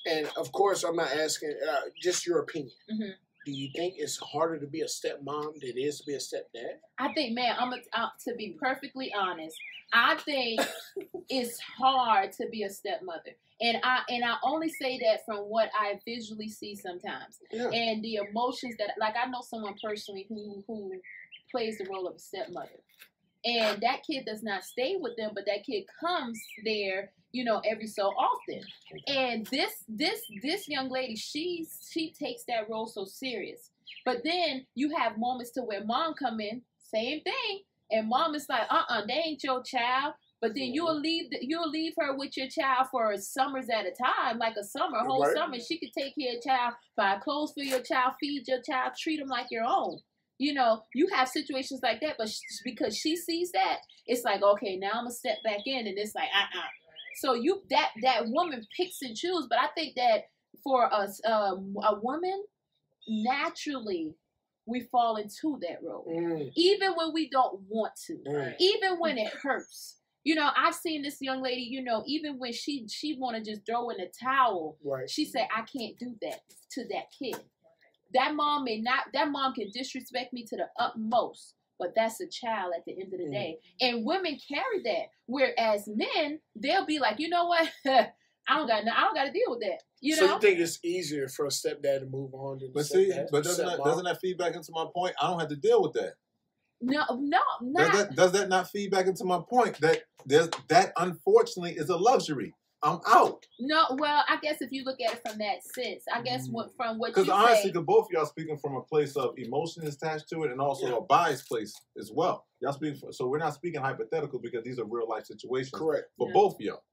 And of course, I'm not asking just your opinion. Mm-hmm. Do you think it's harder to be a stepmom than it is to be a stepdad? I think, man, to be perfectly honest, I think it's hard to be a stepmother. And I only say that from what I visually see sometimes. Yeah. And the emotions that, like, I know someone personally who plays the role of a stepmother. And that kid does not stay with them, but that kid comes there, you know, every so often. And this young lady, she takes that role so serious. But then you have moments to where mom come in, same thing, and mom is like, they ain't your child. But then you'll leave her with your child for summers at a time, like a whole summer. She could take care of your child, buy clothes for your child, feed your child, treat them like your own. You know, you have situations like that, but because she sees that, it's like, okay, now I'm gonna step back in, and it's like, So that woman picks and chooses, but I think that for us, a woman, naturally, we fall into that role, even when we don't want to, even when it hurts. You know, I've seen this young lady, you know, even when she want to just throw in the towel, she said, I can't do that to that kid. That mom can disrespect me to the utmost, but that's a child at the end of the day. And women carry that, whereas men, they'll be like, you know what, I don't got to deal with that. You know? You think it's easier for a stepdad to move on than doesn't that feed back into my point? I don't have to deal with that. No, not. Does that not feed back into my point that that unfortunately is a luxury? I'm out. No, well, I guess if you look at it from that sense, I guess from what you say. Because honestly, both of y'all speaking from a place of emotion attached to it, and also a biased place as well. Y'all speaking, so we're not speaking hypothetical because these are real life situations. Correct. For both of y'all,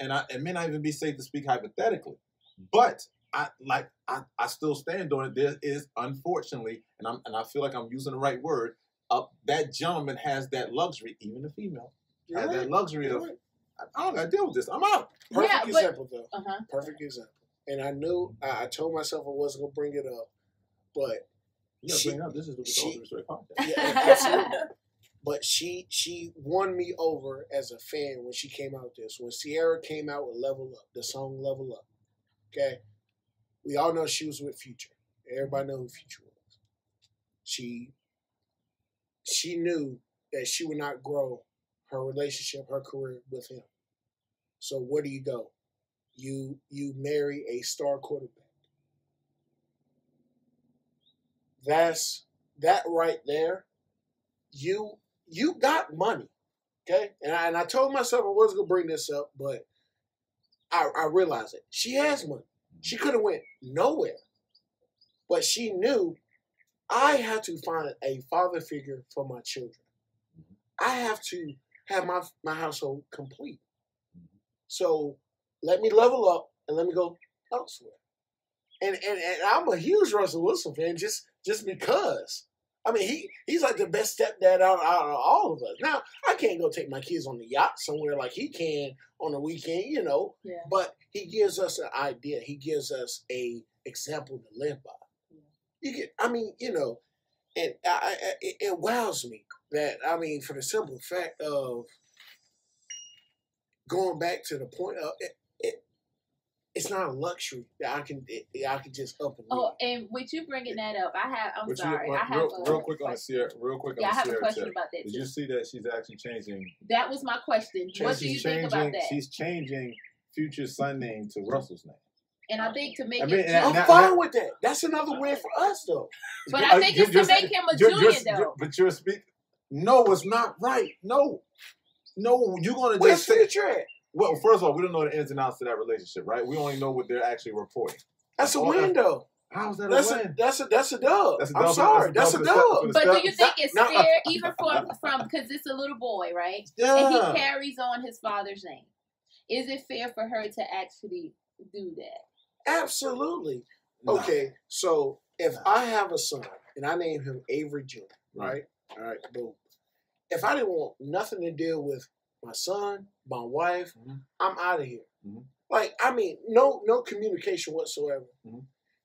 and it may not even be safe to speak hypothetically, but I still stand on it. There is, unfortunately, and I feel like I'm using the right word. That gentleman has that luxury, even the female has that luxury of. I don't got to deal with this. I'm out. Perfect example, though. Perfect example. And I knew, I told myself I wasn't going to bring it up, but... bring it up. This is the All Due Respect podcast. Yeah, absolutely. But she won me over as a fan when she came out with this. When Sierra came out with Level Up, the song Level Up, okay? We all know she was with Future. Everybody know who Future was. She knew that she would not grow her relationship, her career with him. So where do you go? You marry a star quarterback. That right there. You got money, okay? And I told myself I wasn't gonna bring this up, but I realized it. She has money. She could have went nowhere, but she knew I had to find a father figure for my children. I have to have my household complete. So let me level up and let me go elsewhere. And I'm a huge Russell Wilson fan just because. I mean, he's like the best stepdad out of all of us. Now, I can't go take my kids on the yacht somewhere like he can on the weekend, you know. Yeah. But he gives us an idea. He gives us a example to live by. Yeah. And it wows me that, for the simple fact of going back to the point of it's not a luxury that I can just up and leave. Oh, and with you bringing that up, I have a question about that. Did you see that she's actually changing? That was my question. What do you think about that? She's changing Future's son name to Russell's name. And I think to make I'm fine with that. That's another win for us, though. But I think it's to make him a junior, though. But you're speaking. No, it's not right. No. No, you're gonna Where's just say. Future at? Well, first of all, we don't know the ins and outs of that relationship, right? We only know what they're actually reporting. That's a win, though. How's that That's a win? That's a dub. That's a I'm dub. sorry. That's a dub. But do you think it's fair, even from because it's a little boy, right? Yeah. And he carries on his father's name. Is it fair for her to actually do that? Absolutely. Okay, so if I have a son and I name him Avery Jr., right? All right, boom. If I didn't want nothing to deal with my son, my wife, I'm out of here. Like, I mean, no communication whatsoever.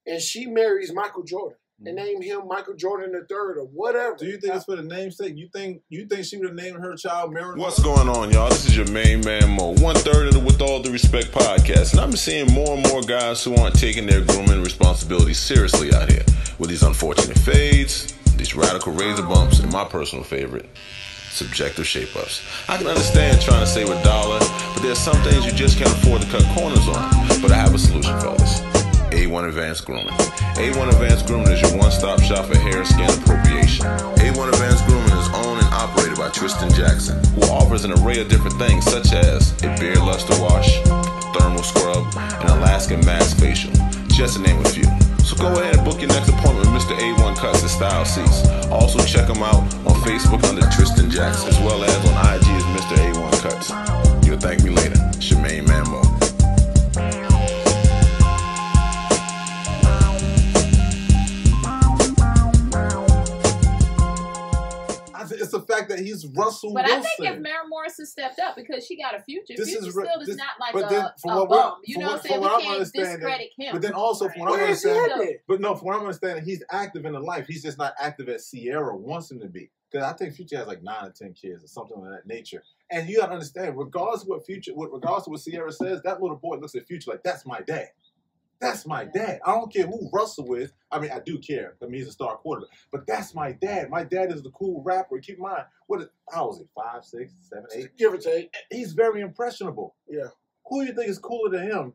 And she marries Michael Jordan and name him Michael Jordan III or whatever. Do you think it's for the namesake? You think she would have named her child Marilyn? What's going on, y'all? This is your main man Mo, 1/3 of the With All Due Respect podcast, and I'm seeing more and more guys who aren't taking their grooming responsibilities seriously out here with these unfortunate fades, these radical razor bumps, and my personal favorite, subjective shape-ups. I can understand trying to save a dollar, but there's some things you just can't afford to cut corners on. But I have a solution, fellas. A1 Advanced Grooming. A1 Advanced Grooming is your one-stop shop for hair, skin, appropriation. A1 Advanced Grooming is owned and operated by Tristan Jackson, who offers an array of different things such as a beard luster wash, thermal scrub, and Alaskan mask facial, just to name a few. So go ahead and book your next appointment with Mr. A1 Cuts at Style Cease. Also check him out on Facebook under Tristan Jackson, as well as on IG as Mr. A1 Cuts. You'll thank me later. It's your main man Mo. It's the fact that he's Russell But Wilson. I think if Mary Morrison stepped up because she got a future, Future still is not like but then, a bum. You know what I'm saying? We can't discredit him. But then also, from what I'm understanding, he's active in the life. He's just not active as Sierra wants him to be. Because I think Future has like 9 or 10 kids or something of that nature. And you got to understand, regardless of what Sierra says, that little boy looks at Future like, that's my dad. That's my dad. I don't care who Russell is. I mean, I do care. I mean, he's a star quarterback. But that's my dad. My dad is the cool rapper. Keep in mind, how was he? 5, 6, 7, 8? Give or take. He's very impressionable. Yeah. Who do you think is cooler than him?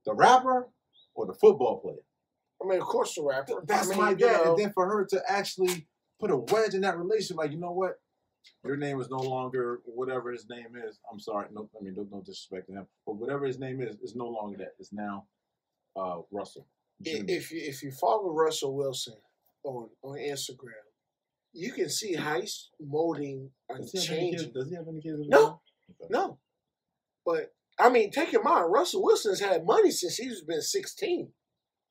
The rapper or the football player? I mean, of course the rapper. That's my dad. And then for her to actually put a wedge in that relationship, like, you know what? Your name is no longer whatever his name is. I'm sorry. No disrespect to him. But whatever his name is no longer that. It's now Russell. If you follow Russell Wilson on Instagram, you can see how he's molding and changing. Does he have any kids? No, no. But I mean, take in mind, Russell Wilson's had money since he's been 16.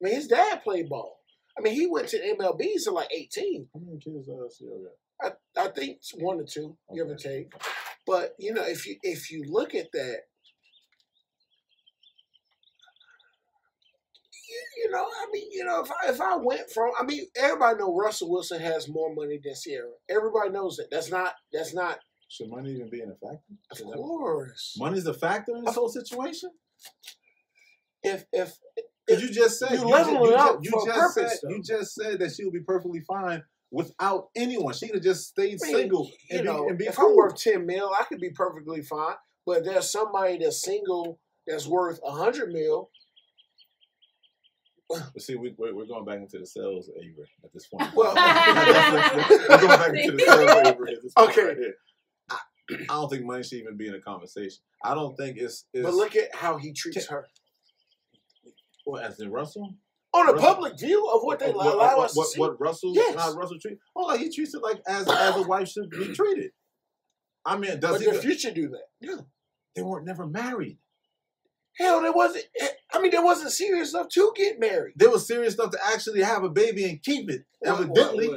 I mean, his dad played ball. I mean, he went to the MLBs at like 18. How many kids Sierra got? I think it's 1 or 2, give or take. But you know, if you look at that. You know, I mean, you know, if I went from, I mean, everybody knows Russell Wilson has more money than Sierra. Everybody knows it. That's not. Should money even be in a factor? Of course, money's a factor in this whole situation. If you just said you just said that she would be perfectly fine without anyone. She could have just stayed single. And be if cool. I'm worth $10 million, I could be perfectly fine. But there's somebody that's single that's worth $100 million. But see, we're going back into the sales, Avery, at this point. Well, we're going back into the sales, Avery, at this point. Okay. Right here. I don't think money should even be in a conversation. I don't think it's But look at how he treats her. Well, as in Russell? On a public view of what they allow us to see. What Russell, how Russell treats? Oh, like he treats it like as a wife should be treated. I mean, does but the Future do that? Yeah. They weren't never married. Hell, there wasn't serious enough to get married. They were serious enough to actually have a baby and keep it. Evidently,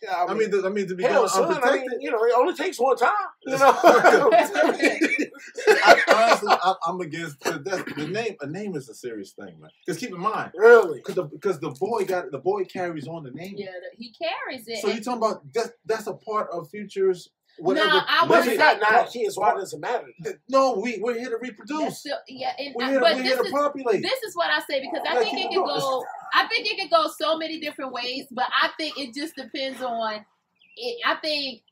I mean, to be unprotected. You know, it only takes one time. You know, honestly, I'm against the name. A name is a serious thing, man. Because keep in mind, really, because the boy carries on the name. Yeah, he carries it. So you're talking about that's a part of Future's. Whatever. No, I would say got 9 kids. Why does it matter? No, we're here to reproduce. Still, yeah, we're here to populate. This is what I say because I think it could go. I think it could go so many different ways, but I think it just depends on. I think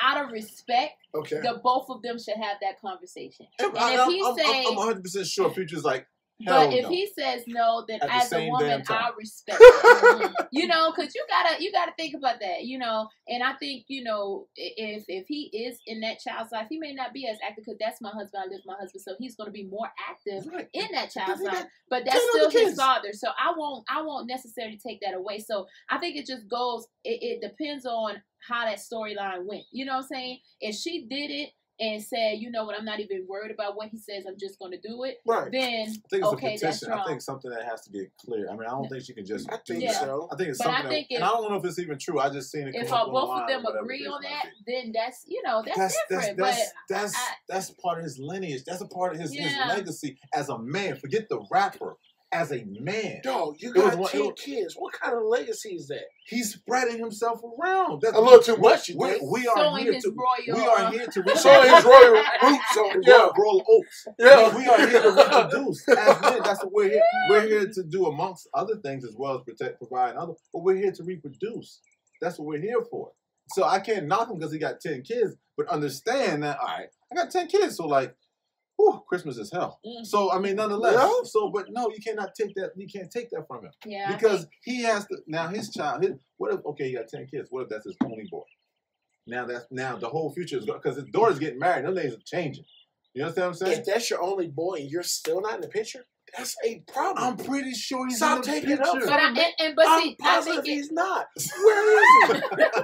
out of respect, okay, the both of them should have that conversation. And if he's saying, I'm 100% sure Future's like, But if he says no, then At the as a same woman, damn time. I respect it. You know, because you gotta think about that. You know, and I think, you know, if he is in that child's life, he may not be as active because that's my husband. I live with my husband, so he's going to be more active in that child's life. But that's still his father, so I won't necessarily take that away. So I think it just goes. It depends on how that storyline went. You know what I'm saying? If she did it and said, you know what, I'm not even worried about what he says, I'm just going to do it, then, okay, that's wrong. I think something that has to get clear. I mean, I don't think she can just do that. So. I think it's something and I don't know if it's even true. I just seen it come up on the line. If both of them agree on that, then that's, you know, that's different. That's part of his lineage. That's a part of his legacy as a man. Forget the rapper. As a man. Dog, you got 10 kids. What kind of legacy is that? He's spreading himself around. That's a little too much, you think? We are here to showing his royal roots on royal oats. Yeah. We are here to reproduce. As men, that's what we're here. We're here to do amongst other things as well as protect, provide, and other. But we're here to reproduce. That's what we're here for. So I can't knock him because he got 10 kids, but understand that, all right, I got 10 kids, so like, whew, Christmas is hell. So I mean, nonetheless. Yeah. So, but no, you cannot take that. You can't take that from him. Yeah. Because he has to. Now his child. What if? Okay, he got 10 kids. What if that's his only boy? Now the whole future is going because his daughter's getting married. Those things are changing. You understand what I'm saying? If that's your only boy and you're still not in the picture, that's a problem. I'm pretty sure he's Stop in the taking picture. Up. But I'm positive he's not. Where is he?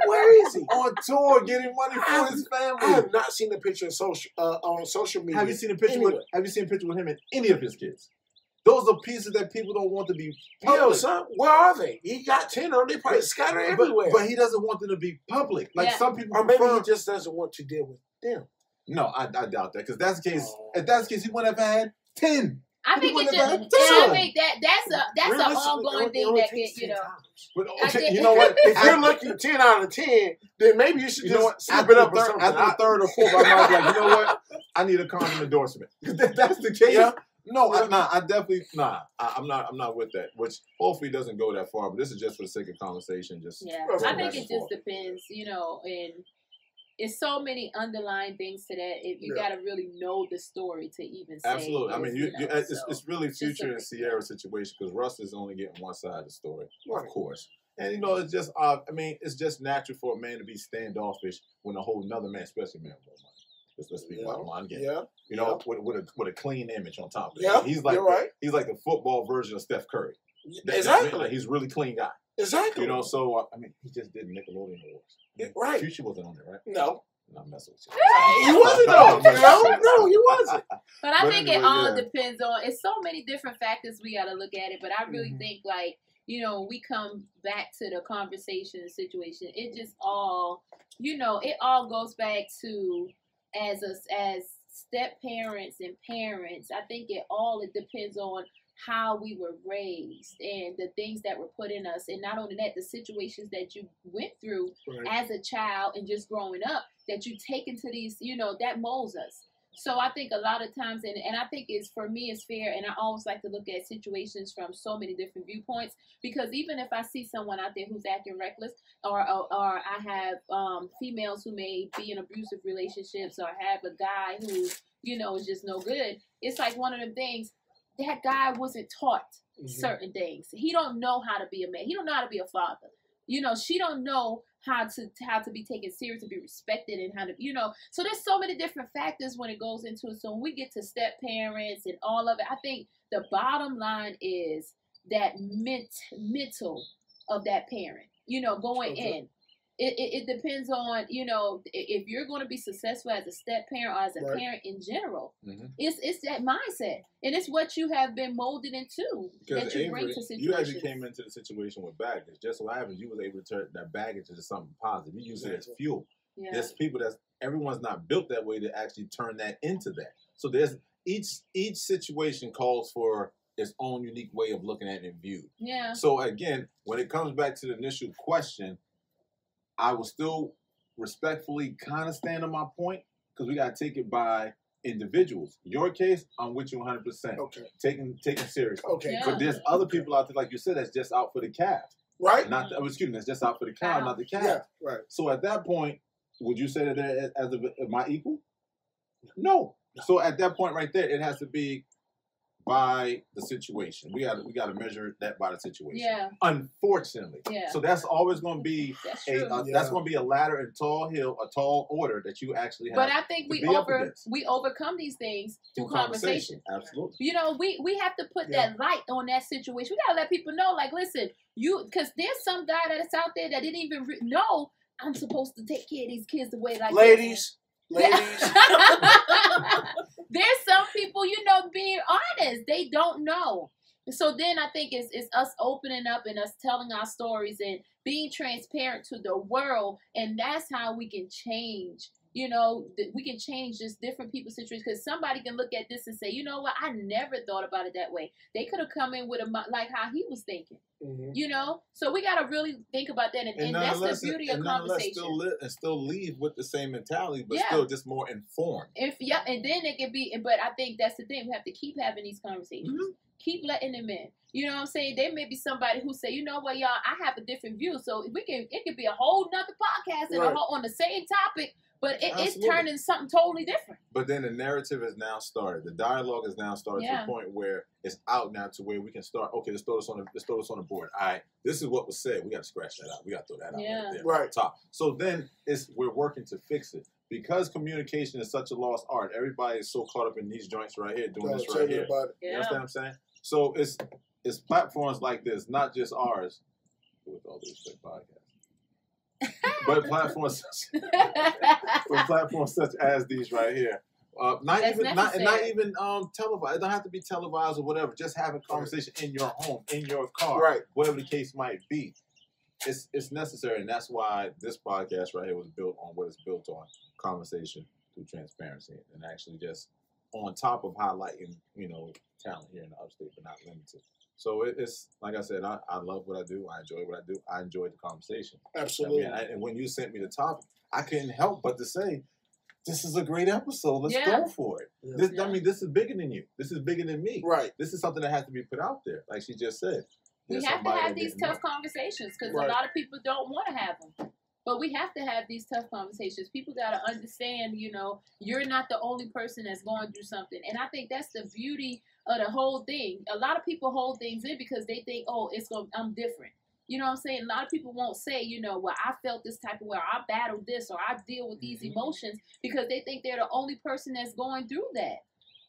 Where is he? On tour, getting money for his family. I have not seen a picture on social media. Have you seen a picture with him and any of his kids? Those are pieces that people don't want to be public. Yo, son, where are they? He got 10 of them. They probably scattered everywhere. But he doesn't want them to be public. Like some people or maybe he just doesn't want to deal with them. No, I doubt that. Because that's the case. If that's the case, he wouldn't have had 10. I think it just, and I think that's an ongoing thing that can, you know. But okay, you know what? If you're looking 10 out of 10, then maybe you should slip it up or something. After the third or fourth, I might be like, you know what? I need a condom endorsement. That's the case. Yeah. No, I definitely I'm not with that. Which hopefully doesn't go that far. But this is just for the sake of conversation. I think it just depends, you know, and. It's so many underlying things to that. If you got to really know the story to even say. Absolutely. I mean, it's really Future and Sierra's situation because Russ is only getting one side of the story, of course. And you know, it's just it's just natural for a man to be standoffish when a whole another man, especially a man, with more money. Let's speak about line game. Yeah. You know, with a clean image on top of it. Yeah. He's like he's like the football version of Steph Curry. Exactly. He's a really clean guy. Exactly. You know, so I mean, he just did Nickelodeon Awards. Right. Future wasn't on there, right? No. I'm messing with you. He wasn't though. No, he wasn't. But I think it all depends on. It's so many different factors we got to look at it. But I really think like we come back to the conversation situation. It just all it all goes back to as step parents and parents. I think it depends on how we were raised and the things that were put in us, and not only that, the situations that you went through as a child and just growing up that you take into these, that molds us. So I think a lot of times, and I think for me it's fair, and I always like to look at situations from so many different viewpoints, because even if I see someone out there who's acting reckless, or I have females who may be in abusive relationships, or have a guy who is just no good, it's like one of them things. That guy wasn't taught certain things. He don't know how to be a man. He don't know how to be a father. She don't know how to be taken serious, to be respected, and how to, So there's so many different factors when it goes into it. So when we get to step parents and all of it, I think the bottom line is that mental of that parent, going in. It depends on, if you're going to be successful as a step parent or as a parent in general, it's that mindset. And it's what you have been molded into that you bring to situations. You actually came into the situation with baggage. Just so happens you was able to turn that baggage into something positive. You use it as fuel. Yeah. There's people everyone's not built that way to actually turn that into that. So there's each situation calls for its own unique way of looking at it and viewed. Yeah. So again, when it comes back to the initial question, I will still respectfully kind of stand on my point because we got to take it by individuals. Your case, I'm with you 100%. Okay. Taking seriously. Okay. Yeah. But there's other people out there, like you said, that's just out for the calf. Right. That's just out for the cow, not the calf. Yeah. Right. So at that point, would you say that they're my equal? No. So at that point right there, it has to be by the situation. We got to measure that by the situation. Yeah. Unfortunately. Yeah. So that's always going to be that's going to be a ladder and tall hill, a tall order that you actually have. But I think we overcome these things through conversation. Absolutely. You know, we have to put that light on that situation. We got to let people know, like, listen, because there's some guy that's out there that didn't even know I'm supposed to take care of these kids the way like ladies. There's some people, you know, being honest, they don't know. So then I think it's us opening up and us telling our stories and being transparent to the world, and that's how we can change. You know, we can change just different people's situations, because somebody can look at this and say, you know what, I never thought about it that way. They could have come in with like how he was thinking. You know, so we got to really think about that, and that's the beauty of conversation. Still leave with the same mentality, but still just more informed. And then it could be. But I think that's the thing. We have to keep having these conversations. Keep letting them in. You know what I'm saying? There may be somebody who say, you know what, y'all, I have a different view. So it could be a whole nother podcast and on the same topic. But it's turning something totally different. But then the narrative has now started. The dialogue has now started to the point where it's out now to where we can start. Okay, let's throw this on the board. All right, this is what was said. We got to scratch that out. We got to throw that out right there. Right. Top. So then we're working to fix it. Because communication is such a lost art. Everybody is so caught up in these joints right here, doing this right here. You understand what I'm saying? So it's platforms like this, not just ours, with all due respect, podcast. But platforms such as these right here, not even televised. It don't have to be televised or whatever. Just having conversation in your home, in your car, whatever the case might be. It's necessary, and that's why this podcast right here was built on what it's built on: conversation through transparency, and actually just on top of highlighting, you know, talent here in the upstate, but not limited. So it's like I said, I love what I do. I enjoy what I do. I enjoy the conversation. Absolutely. And when you sent me the topic, I couldn't help but to say, this is a great episode. Let's go for it. I mean, this is bigger than you. This is bigger than me. Right. This is something that has to be put out there, like she just said. We have to have these tough conversations, because a lot of people don't want to have them. But we have to have these tough conversations. People got to understand, you know, you're not the only person that's going through something. And I think that's the beauty of the whole thing. A lot of people hold things in because they think, oh, I'm different. You know what I'm saying? A lot of people won't say, you know, well, I felt this type of way, or I battled this, or I deal with these emotions, because they think they're the only person that's going through that.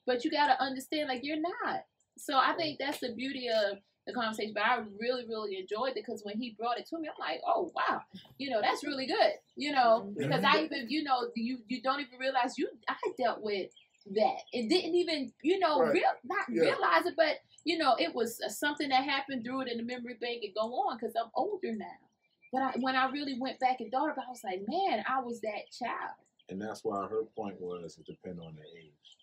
But you got to understand, like, you're not. So I think that's the beauty of the conversation. But I really, really enjoyed it, because when he brought it to me, I'm like, oh, wow, you know, that's really good. You know, because I even, you know, you don't even realize I dealt with that. It didn't even, you know, realize it, but, you know, it was something that happened, through it in the memory bank and go on, because I'm older now. But when I really went back and thought about it, I was like, man, I was that child. And that's why her point was, it depends on the age.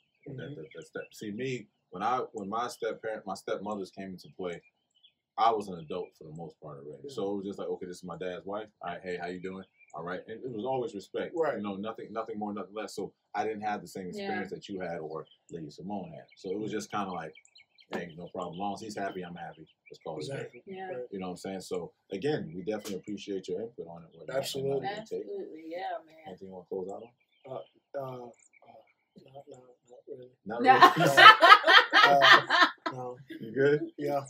See, me, when my stepmothers came into play, I was an adult for the most part already. So it was just like, okay, this is my dad's wife. All right, hey, how you doing? All right. And it was always respect. Right. You know, nothing more, nothing less. So I didn't have the same experience that you had or Lady Simone had. So it was just kind of like, hey, no problem. As long as he's happy, I'm happy. Let's call it exactly. Yeah. You know what I'm saying? So again, we definitely appreciate your input on it. Absolutely. Absolutely. Yeah, man. Anything you want to close out on? Not really. No. You good? Yeah.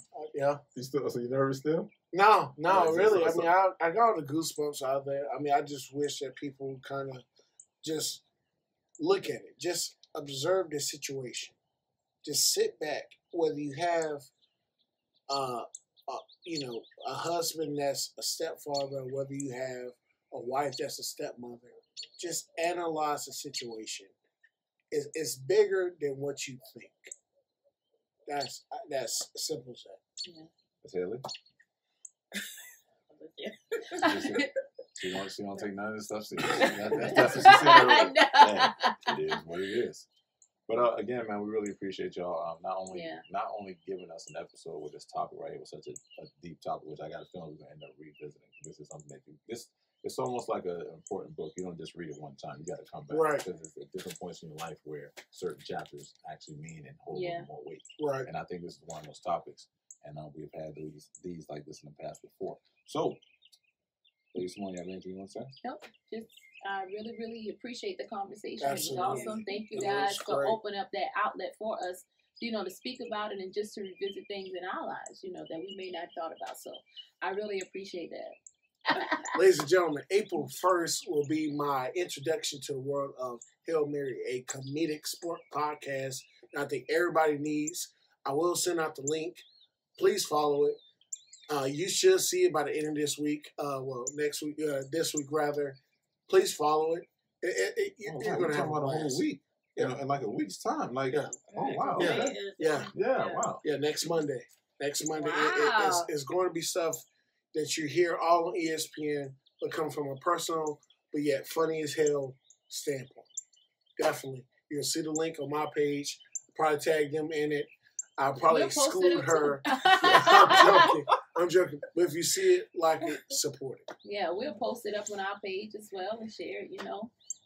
So you nervous still? No, really. I mean, I got all the goosebumps out there. I mean, I just wish that people kind of just look at it, just observe the situation, just sit back. Whether you have, you know, a husband that's a stepfather, whether you have a wife that's a stepmother, just analyze the situation. It's bigger than what you think. That's simple as that. Yeah. That's Haley. She don't take none of this stuff serious. That's what she said earlier. Yeah, it is what it is. But again, man, we really appreciate y'all not only giving us an episode with this topic right here, with such a deep topic, which I got a feeling we're gonna end up revisiting. This is something that it's almost like an important book. You don't just read it one time. You got to come back, because it's at different points in your life where certain chapters actually mean and hold more weight. Right. And I think this is one of those topics. And we've had these like this in the past before. So, Lady Simone, you have anything you want to say? Nope. Just I really, really appreciate the conversation. Absolutely. It was awesome. Thank you guys for opening up that outlet for us to speak about it and just to revisit things in our lives, that we may not have thought about. So I really appreciate that. Ladies and gentlemen, April 1st will be my introduction to the world of Hail Mary, a comedic sport podcast that I think everybody needs. I will send out the link. Please follow it. You should see it by the end of this week. Next week, this week rather. Please follow it. You're going to have a whole week. In like a week's time. Like, oh, wow. Yeah. Wow. Yeah, next Monday. Wow. It's going to be stuff that you hear all on ESPN, but come from a personal, but yet funny as hell standpoint. Definitely. You can see the link on my page. Probably tag them in it. I'll probably exclude her. I'm joking. But if you see it, like it, support it. Yeah, we'll post it up on our page as well and share it,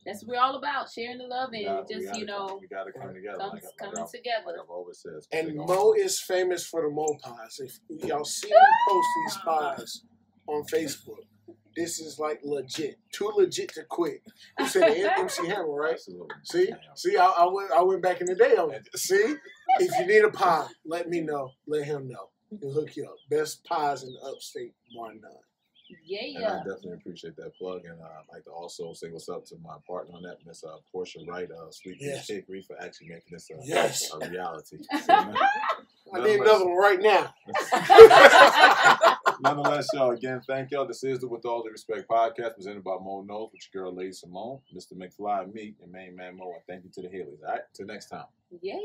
That's what we're all about, sharing the love and we gotta come together. Coming together. Like I've always said. And Mo is famous for the Mo pies. If y'all see me post these pies on Facebook, this is like legit. Too legit to quit. You said MC Hammer, right? Absolutely. See, I went back in the day on it. See? If you need a pie, let me know. Let him know. He'll hook you up. Best pies in the upstate, bar none. Yeah. And I definitely appreciate that plug. And I'd like to also say what's up to my partner on that, Miss Portia Wright, Sweet Cakery, for actually making this a reality. So, I need another one right now. Nonetheless, y'all, again, thank y'all. This is the With All Due Respect podcast presented by Mo Knows with your girl, Lady Simone, Mr. McFly, me, your main man Mo, and thank you to the Haleys. All right, till next time. Yeah.